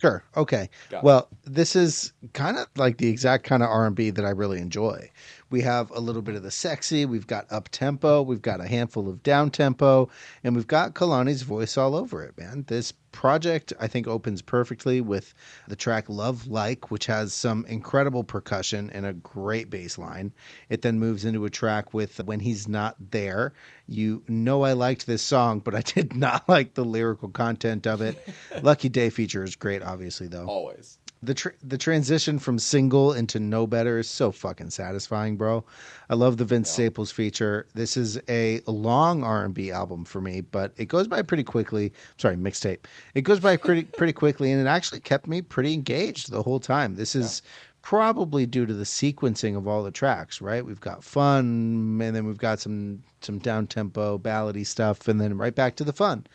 Sure. Okay. Well, this is kind of like the exact kind of R&B that I really enjoy. We have a little bit of the sexy, we've got up tempo, we've got a handful of down tempo, and we've got Kehlani's voice all over it, man. This project, I think, opens perfectly with the track Love Like, which has some incredible percussion and a great bass line. It then moves into a track with When He's Not There. You know I liked this song, but I did not like the lyrical content of it. Lucky Day feature is great, obviously, though. Always. The transition from single into Know Better is so fucking satisfying, bro. I love the Vince Staples feature. This is a long R&B album for me, but it goes by pretty quickly. Sorry, mixtape. It goes by pretty quickly, and it actually kept me pretty engaged the whole time. This is probably due to the sequencing of all the tracks, right? We've got fun, and then we've got some down-tempo, ballady stuff, and then right back to the fun.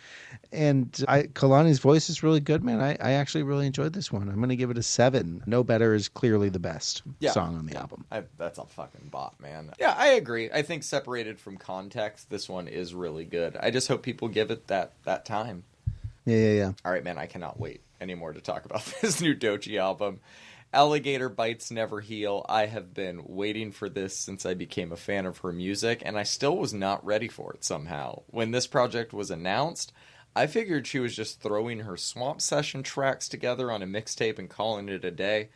And Kehlani's voice is really good, man. I actually really enjoyed this one. I'm going to give it a 7. Know Better is clearly the best song on the album. That's a fucking bop, man. Yeah, I agree. I think separated from context, this one is really good. I just hope people give it that time. Yeah. All right, man, I cannot wait anymore to talk about this new Doechii album. Alligator Bites Never Heal. I have been waiting for this since I became a fan of her music, and I still was not ready for it somehow. When this project was announced, I figured she was just throwing her Swamp Session tracks together on a mixtape and calling it a day.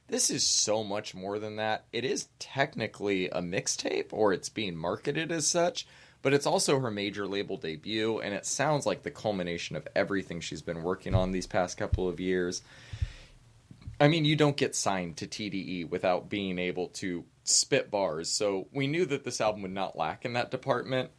This is so much more than that. It is technically a mixtape, or it's being marketed as such, but it's also her major label debut, and it sounds like the culmination of everything she's been working on these past couple of years. I mean, you don't get signed to TDE without being able to spit bars, so we knew that this album would not lack in that department.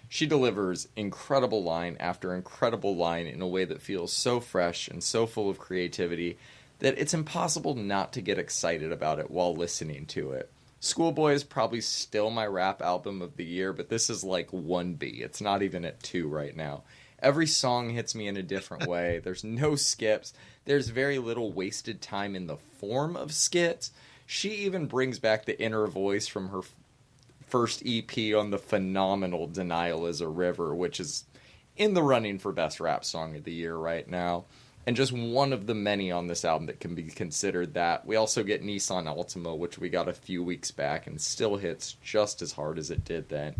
She delivers incredible line after incredible line in a way that feels so fresh and so full of creativity that it's impossible not to get excited about it while listening to it. Schoolboy is probably still my rap album of the year, but this is like 1B. It's not even at 2 right now. Every song hits me in a different way. There's no skips. There's very little wasted time in the form of skits. She even brings back the inner voice from her first EP on the phenomenal Denial is a River, which is in the running for best rap song of the year right now. And just one of the many on this album that can be considered that. We also get Nissan Altima, which we got a few weeks back and still hits just as hard as it did then.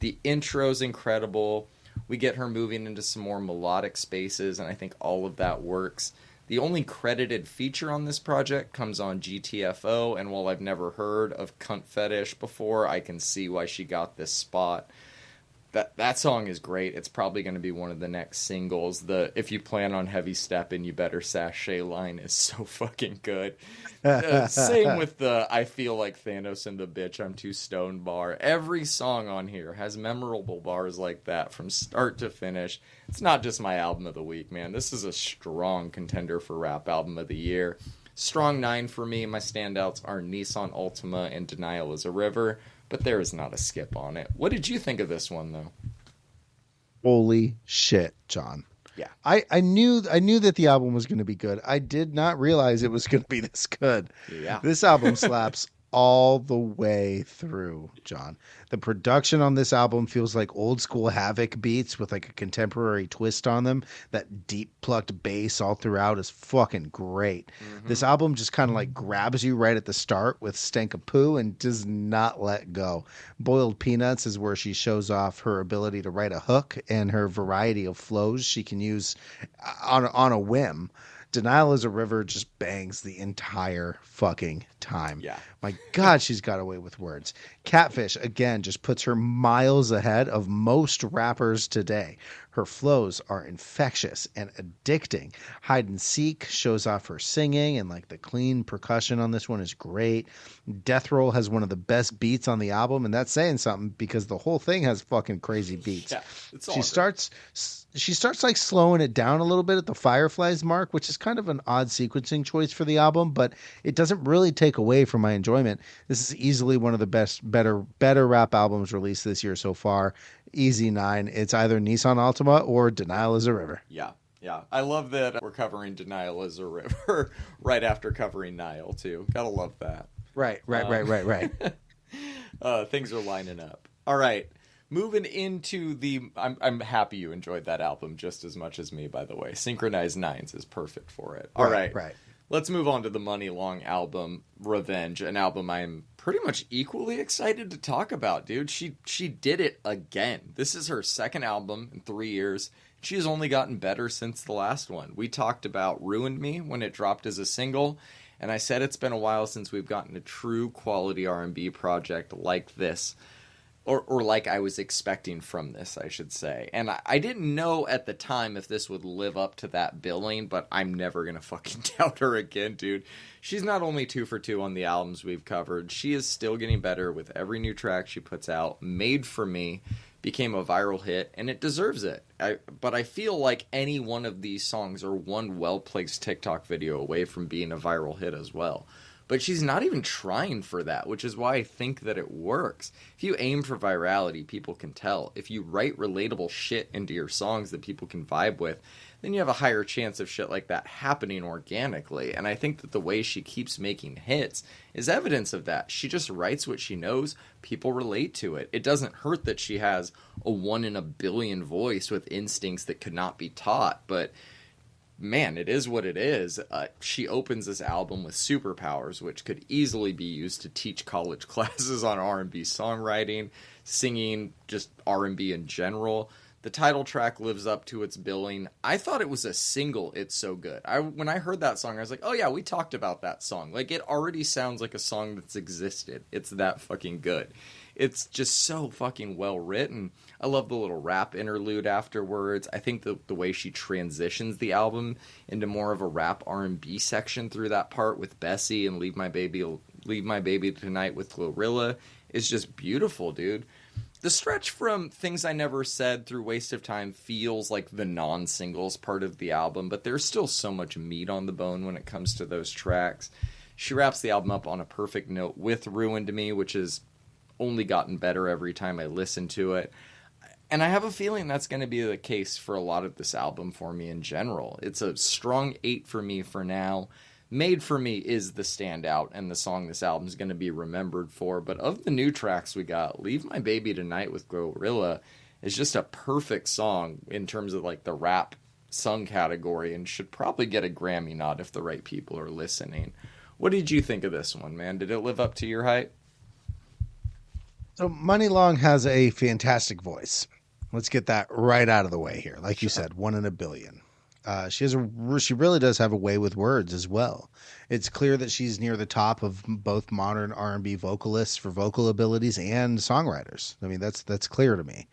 The intro's incredible. We get her moving into some more melodic spaces, and I think all of that works. The only credited feature on this project comes on GTFO, and while I've never heard of Cunt Fetish before, I can see why she got this spot. That song is great. It's probably going to be one of the next singles. The "If you plan on heavy stepping, you better sashay" line is so fucking good. Same with the "I feel like Thanos and the bitch, I'm too stoned" bar. Every song on here has memorable bars like that from start to finish. It's not just my album of the week, man. This is a strong contender for rap album of the year. Strong 9 for me. My standouts are Nissan Altima and Denial is a River, but there is not a skip on it. What did you think of this one, though? Holy shit, John. Yeah. I knew that the album was going to be good. I did not realize it was going to be this good. Yeah. This album slaps all the way through, John. The production on this album feels like old school Havoc beats with like a contemporary twist on them. That deep plucked bass all throughout is fucking great. This album just kind of like grabs you right at the start with Stank of Poo and does not let go. Boiled Peanuts is where she shows off her ability to write a hook and her variety of flows she can use on a whim. Denial is a River just bangs the entire fucking time. Yeah. My God, she's got away with words. Catfish, again, just puts her miles ahead of most rappers today. Her flows are infectious and addicting. Hide and Seek shows off her singing, and like the clean percussion on this one is great. Death Roll has one of the best beats on the album, and that's saying something because the whole thing has fucking crazy beats. Yeah, it's all She good. starts like slowing it down a little bit at the Fireflies mark, which is kind of an odd sequencing choice for the album, but it doesn't really take away from my enjoyment. This is easily one of the better rap albums released this year so far. Easy 9. It's either Nissan Altima or Denial is a River. Yeah. Yeah. I love that we're covering Denial is a River right after covering Nile, too. Gotta love that. Right. Things are lining up. All right. Moving into I'm happy you enjoyed that album just as much as me, by the way. Synchronized Nines is perfect for it. All right. Let's move on to the Muni Long album, Revenge, an album I'm pretty much equally excited to talk about, dude. She did it again. This is her second album in 3 years. She has only gotten better since the last one. We talked about Ruined Me when it dropped as a single, and I said it's been a while since we've gotten a true quality R&B project like this. Or like I was expecting from this, I should say. And I didn't know at the time if this would live up to that billing, but I'm never going to fucking doubt her again, dude. She's not only 2 for 2 on the albums we've covered, she is still getting better with every new track she puts out. Made for Me became a viral hit, and it deserves it. But I feel like any one of these songs are one well-placed TikTok video away from being a viral hit as well. But she's not even trying for that, which is why I think that it works. If you aim for virality, people can tell. If you write relatable shit into your songs that people can vibe with, then you have a higher chance of shit like that happening organically. And I think that the way she keeps making hits is evidence of that. She just writes what she knows. People relate to it. It doesn't hurt that she has a 1 in a billion voice with instincts that could not be taught, but man, it is what it is. She opens this album with superpowers, which could easily be used to teach college classes on R&B songwriting, singing, just R&B in general. The title track lives up to its billing. I thought it was a single, It's So Good. When I heard that song, I was like, oh yeah, we talked about that song. Like, it already sounds like a song that's existed. It's that fucking good. It's just so fucking well written. I love the little rap interlude afterwards. I think the way she transitions the album into more of a rap R&B section through that part with Bessie and Leave My Baby Tonight with Glorilla is just beautiful, dude. The stretch from Things I Never Said through Waste of Time feels like the non-singles part of the album, but there's still so much meat on the bone when it comes to those tracks. She wraps the album up on a perfect note with Ruined Me, which has only gotten better every time I listen to it. And I have a feeling that's going to be the case for a lot of this album for me in general. It's a strong 8 for me for now. Made for Me is the standout and the song this album is going to be remembered for. But of the new tracks we got, Leave My Baby Tonight with Glorilla is just a perfect song in terms of like the rap sung category and should probably get a Grammy nod if the right people are listening. What did you think of this one, man? Did it live up to your hype? So Muni Long has a fantastic voice. Let's get that right out of the way here. Like you said, 1 in a billion. She really does have a way with words as well. It's clear that she's near the top of both modern R&B vocalists for vocal abilities and songwriters. I mean, that's clear to me.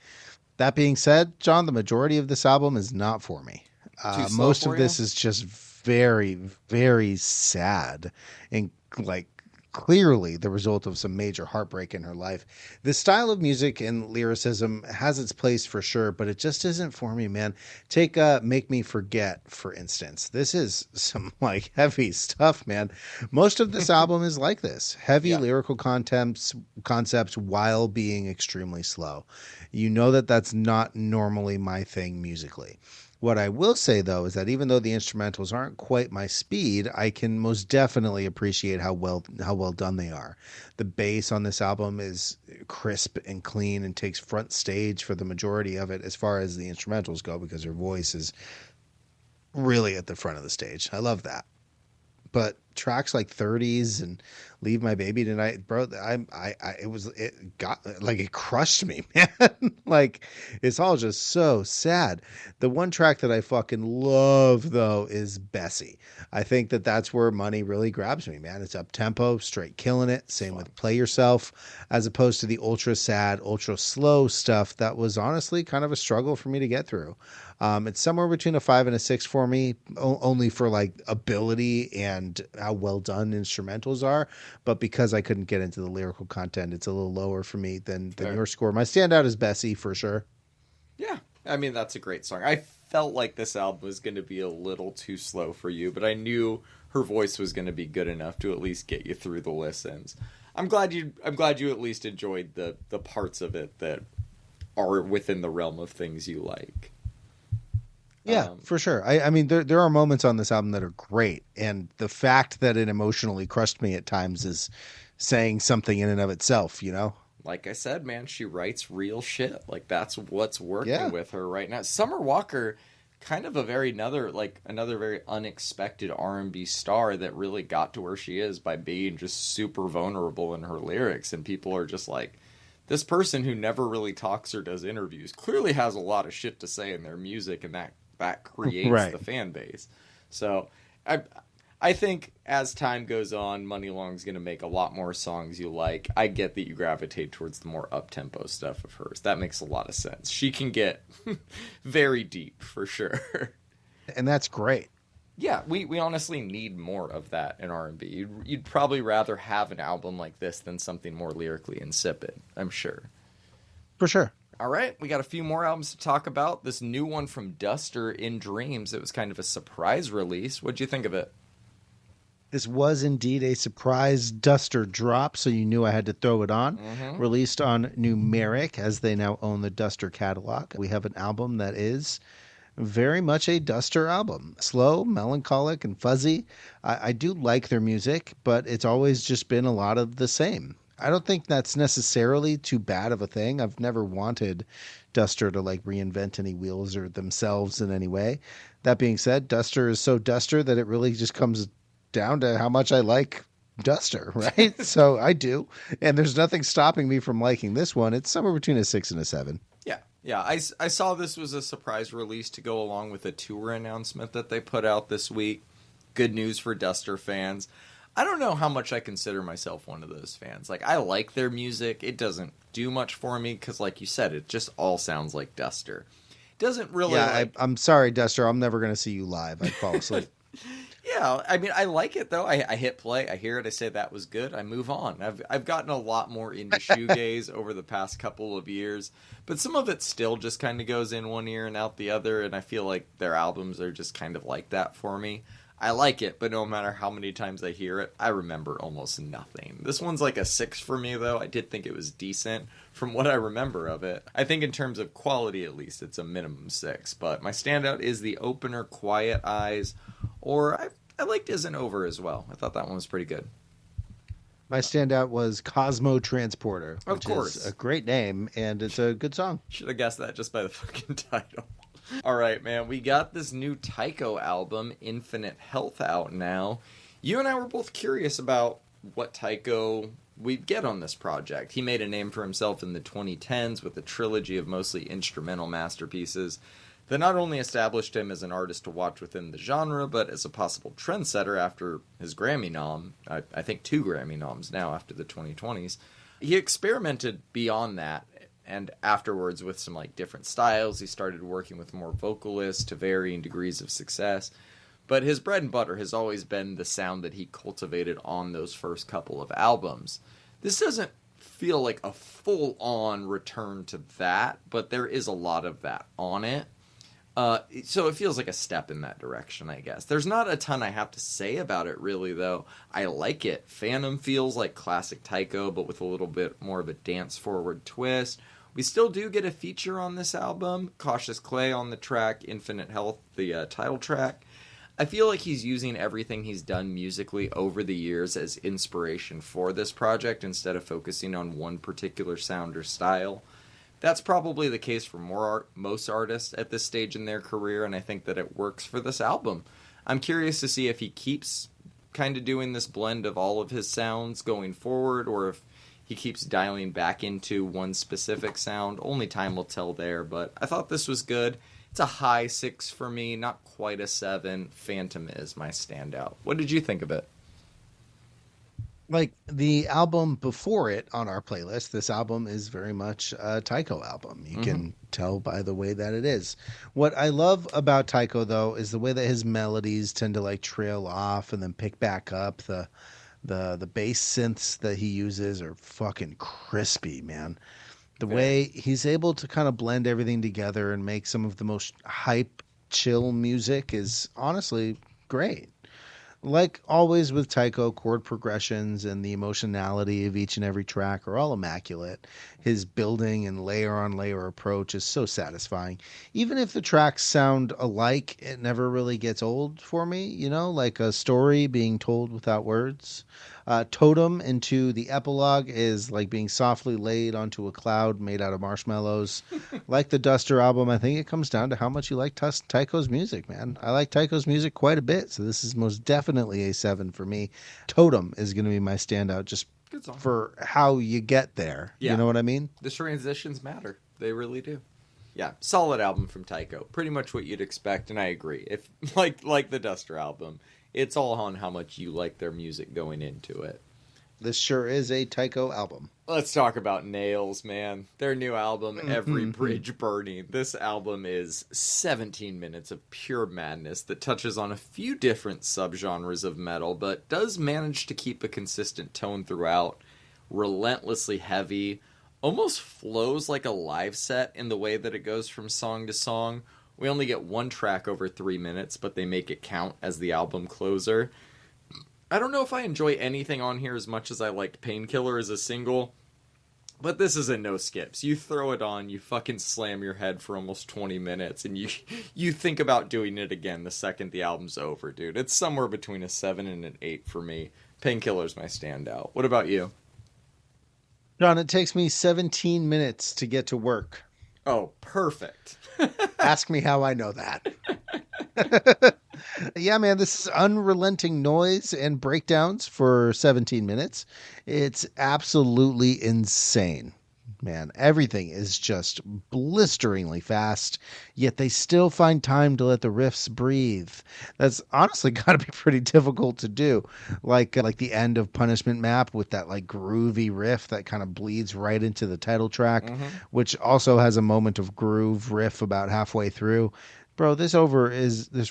That being said, John, the majority of this album is not for me. Most of this is just very, very sad and like clearly the result of some major heartbreak in her life. This style of music and lyricism has its place for sure, but it just isn't for me, man. Take Make Me Forget, for instance. This is some like heavy stuff, man. Most of this album is like this. Heavy lyrical concepts while being extremely slow. You know that that's not normally my thing musically. What I will say though is that even though the instrumentals aren't quite my speed, I can most definitely appreciate how well done they are. The bass on this album is crisp and clean and takes front stage for the majority of it as far as the instrumentals go because her voice is really at the front of the stage. I love that. But tracks like 30s and Leave My Baby Tonight, bro, it got like it crushed me, man. Like it's all just so sad. The one track that I fucking love though is Bessie. I think that that's where Money really grabs me, man. It's up tempo, straight killing it. Same with Play Yourself, as opposed to the ultra sad, ultra slow stuff that was honestly kind of a struggle for me to get through. It's somewhere between a 5 and a 6 for me, only for like ability and how well done instrumentals are. But because I couldn't get into the lyrical content, it's a little lower for me than your score. My standout is Bessie for sure. Yeah, I mean, that's a great song. I felt like this album was going to be a little too slow for you, but I knew her voice was going to be good enough to at least get you through the listens. I'm glad you at least enjoyed the parts of it that are within the realm of things you like. Yeah, for sure. I mean, there are moments on this album that are great, and the fact that it emotionally crushed me at times is saying something in and of itself, you know? Like I said, man, she writes real shit. Like, that's what's working with her right now. Summer Walker, kind of another very unexpected R&B star that really got to where she is by being just super vulnerable in her lyrics, and people are just like, this person who never really talks or does interviews clearly has a lot of shit to say in their music, and that creates the fan base. So I think as time goes on, Money Long's going to make a lot more songs you like. I get that you gravitate towards the more up-tempo stuff of hers. That makes a lot of sense. She can get very deep, for sure. And that's great. Yeah, we honestly need more of that in R&B. You'd probably rather have an album like this than something more lyrically insipid, I'm sure. For sure. All right, we got a few more albums to talk about. This new one from Duster, In Dreams, it was kind of a surprise release. What'd you think of it? This was indeed a surprise Duster drop, so you knew I had to throw it on. Mm-hmm. Released on Numeric, as they now own the Duster catalog. We have an album that is very much a Duster album. Slow, melancholic, and fuzzy. I do like their music, but it's always just been a lot of the same. I don't think that's necessarily too bad of a thing. I've never wanted Duster to like reinvent any wheels or themselves in any way. That being said, Duster is so Duster that it really just comes down to how much I like Duster, right? So I do. And there's nothing stopping me from liking this one. It's somewhere between a 6 and a 7. Yeah. I saw this was a surprise release to go along with a tour announcement that they put out this week. Good news for Duster fans. I don't know how much I consider myself one of those fans. Like, I like their music. It doesn't do much for me because, like you said, it just all sounds like Duster. It doesn't really... Yeah, I'm sorry, Duster. I'm never going to see you live. I'd fall asleep. Yeah, I mean, I like it, though. I hit play. I hear it. I say that was good. I move on. I've gotten a lot more into shoegaze over the past couple of years, but some of it still just kind of goes in one ear and out the other, and I feel like their albums are just kind of like that for me. I like it, but no matter how many times I hear it, I remember almost nothing. This one's like a 6 for me, though. I did think it was decent from what I remember of it. I think in terms of quality, at least, it's a minimum 6. But my standout is the opener, Quiet Eyes, or I liked Isn't Over as well. I thought that one was pretty good. My standout was Cosmo Transporter, which is a great name, and it's a good song. Should have guessed that just by the fucking title. All right, man. We got this new Tycho album, Infinite Health, out now. You and I were both curious about what Tycho we'd get on this project. He made a name for himself in the 2010s with a trilogy of mostly instrumental masterpieces that not only established him as an artist to watch within the genre, but as a possible trendsetter after his Grammy nom. I think 2 Grammy noms now after the 2020s. He experimented beyond that. And afterwards, with some like different styles, he started working with more vocalists to varying degrees of success. But his bread and butter has always been the sound that he cultivated on those first couple of albums. This doesn't feel like a full-on return to that, but there is a lot of that on it. So it feels like a step in that direction, I guess. There's not a ton I have to say about it, really, though. I like it. Phantom feels like classic Tycho, but with a little bit more of a dance-forward twist. We still do get a feature on this album, Cautious Clay on the track, Infinite Health, the title track. I feel like he's using everything he's done musically over the years as inspiration for this project instead of focusing on one particular sound or style. That's probably the case for most artists at this stage in their career, and I think that it works for this album. I'm curious to see if he keeps kind of doing this blend of all of his sounds going forward, or if he keeps dialing back into one specific sound. Only time will tell there, but I thought this was good. It's a high 6 for me, not quite a 7. Phantom is my standout. What did you think of it? Like the album before it on our playlist, this album is very much a Tycho album. You can tell by the way that it is. What I love about Tycho, though, is the way that his melodies tend to like trail off and then pick back up. The bass synths that he uses are fucking crispy, man. The way he's able to kind of blend everything together and make some of the most hype, chill music is honestly great. Like always with Tycho, chord progressions and the emotionality of each and every track are all immaculate. His building and layer on layer approach is so satisfying. Even if the tracks sound alike, it never really gets old for me, you know, like a story being told without words. Totem into the epilogue is like being softly laid onto a cloud made out of marshmallows. Like the Duster album, I think it comes down to how much you like Tycho's music, man. I like Tycho's music quite a bit, so this is most definitely a 7 for me. Totem is going to be my standout just for how you get there. Yeah. You know what I mean? The transitions matter. They really do. Yeah, solid album from Tycho. Pretty much what you'd expect, and I agree. If like the Duster album, it's all on how much you like their music going into it. This sure is a Tycho album. Let's talk about Nails, man. Their new album, Every Bridge Burning. This album is 17 minutes of pure madness that touches on a few different subgenres of metal, but does manage to keep a consistent tone throughout. Relentlessly heavy, almost flows like a live set in the way that it goes from song to song. We only get one track over 3 minutes, but they make it count as the album closer. I don't know if I enjoy anything on here as much as I liked Painkiller as a single, but this is a no skips. You throw it on, you fucking slam your head for almost 20 minutes, and you think about doing it again the second the album's over, dude. It's somewhere between a 7 and an 8 for me. Painkiller's my standout. What about you? John, it takes me 17 minutes to get to work. Oh, perfect. Ask me how I know that. Yeah, man, this is unrelenting noise and breakdowns for 17 minutes. It's absolutely insane, man. Everything is just blisteringly fast, yet they still find time to let the riffs breathe. That's honestly got to be pretty difficult to do. Like the end of Punishment Map with that like groovy riff that kind of bleeds right into the title track, which also has a moment of groove riff about halfway through. Bro, this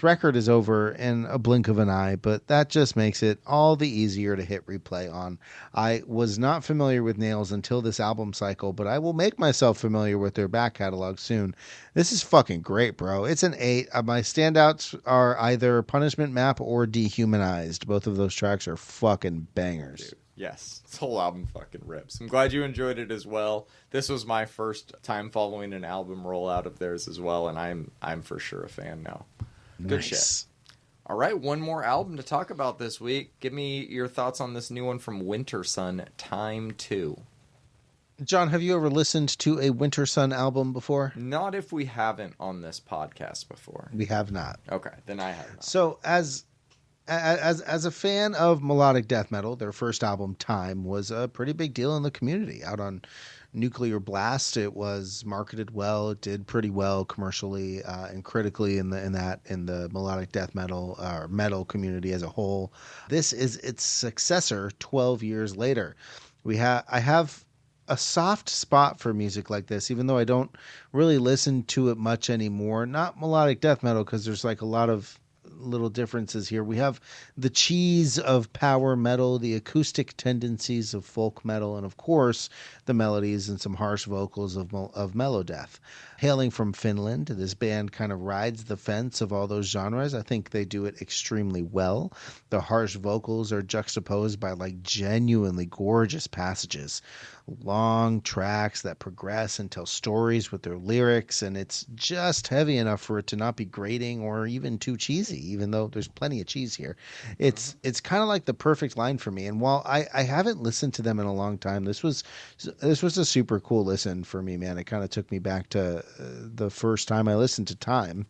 record is over in a blink of an eye, but that just makes it all the easier to hit replay on. I was not familiar with Nails until this album cycle, but I will make myself familiar with their back catalog soon. This is fucking great, bro. It's an 8. My standouts are either Punishment Map or Dehumanized. Both of those tracks are fucking bangers. Dude. Yes, this whole album fucking rips. I'm glad you enjoyed it as well. This was my first time following an album rollout of theirs as well, and I'm for sure a fan now. Good nice. Shit. All right, one more album to talk about this week. Give me your thoughts on this new one from Wintersun, Time 2. John, have you ever listened to a Wintersun album before? Not if we haven't on this podcast before. We have not. Okay, then I have not. So as a fan of melodic death metal, their first album, Time, was a pretty big deal in the community. Out on Nuclear Blast, it was marketed well. It did pretty well commercially and critically in the melodic death metal or metal community as a whole. This is its successor 12 years later. I have a soft spot for music like this, even though I don't really listen to it much anymore. Not melodic death metal, because there's like a lot of little differences here. We have the cheese of power metal, the acoustic tendencies of folk metal, and of course the melodies and some harsh vocals of melodeath. Hailing from Finland, this band kind of rides the fence of all those genres. I think they do it extremely well. The harsh vocals are juxtaposed by like genuinely gorgeous passages, long tracks that progress and tell stories with their lyrics, and it's just heavy enough for it to not be grating or even too cheesy, even though there's plenty of cheese here. It's kind of like the perfect line for me. And while I haven't listened to them in a long time, this was a super cool listen for me, man. It kind of took me back to the first time I listened to Time.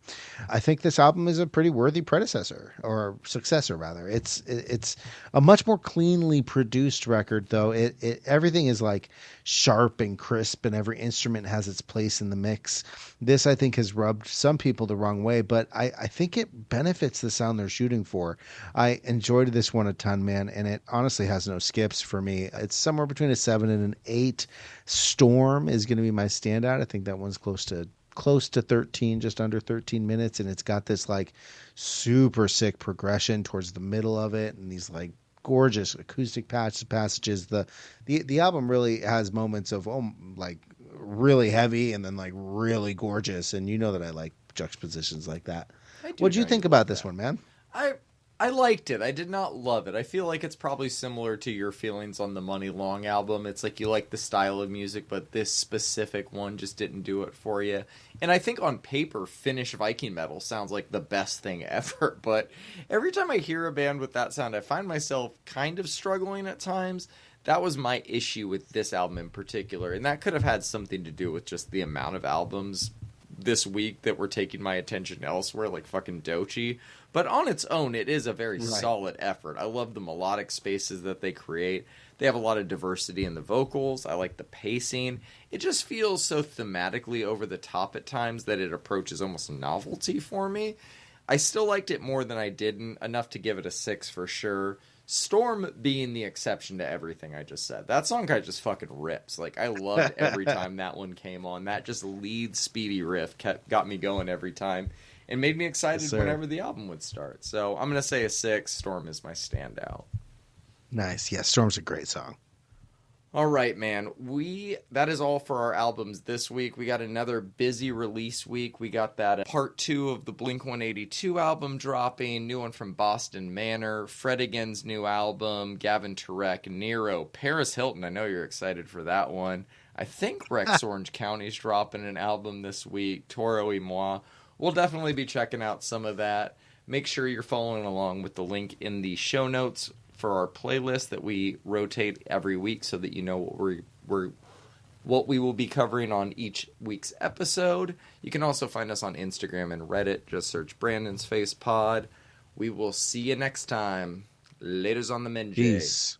I think this album is a pretty worthy predecessor or successor rather. It's a much more cleanly produced record though. It everything is like sharp and crisp, and every instrument has its place in the mix. This, I think, has rubbed some people the wrong way, but I think it benefits the sound they're shooting for. I enjoyed this one a ton, man, and it honestly has no skips for me. It's somewhere between a 7 and an 8. Storm is going to be my standout. I think that one's close to 13, just under 13 minutes, and it's got this like super sick progression towards the middle of it, and these like gorgeous acoustic passages. The album really has moments of like really heavy and then like really gorgeous, and you know that I like juxtapositions like that. I do What'd you know think you about like this that. one, man? I I liked it. I did not love it. I feel like it's probably similar to your feelings on the Muni Long album. It's like you like the style of music, but this specific one just didn't do it for you. And I think on paper, Finnish Viking metal sounds like the best thing ever. But every time I hear a band with that sound, I find myself kind of struggling at times. That was my issue with this album in particular. And that could have had something to do with just the amount of albums this week that were taking my attention elsewhere, like fucking Doechii. But on its own, it is a very solid effort. I love the melodic spaces that they create. They have a lot of diversity in the vocals. I like the pacing. It just feels so thematically over the top at times that it approaches almost novelty for me. I still liked it more than I didn't, enough to give it a 6 for sure. Storm being the exception to everything I just said. That song kind of just fucking rips. Like, I loved every time that one came on. That just lead speedy riff got me going every time and made me excited Yes, whenever the album would start. So I'm going to say a 6. Storm is my standout. Nice. Yeah, Storm's a great song. All right, man. That is all for our albums this week. We got another busy release week. We got that part 2 of the Blink-182 album dropping, new one from Boston Manor, Fred Again's new album, Gavin Turek, Nero, Paris Hilton. I know you're excited for that one. I think Rex Orange County's dropping an album this week, Toro y Moi. We'll definitely be checking out some of that. Make sure you're following along with the link in the show notes for our playlist that we rotate every week so that you know what we will be covering on each week's episode. You can also find us on Instagram and Reddit. Just search Brandon's Face Pod. We will see you next time. Laters on the Menjay. Peace.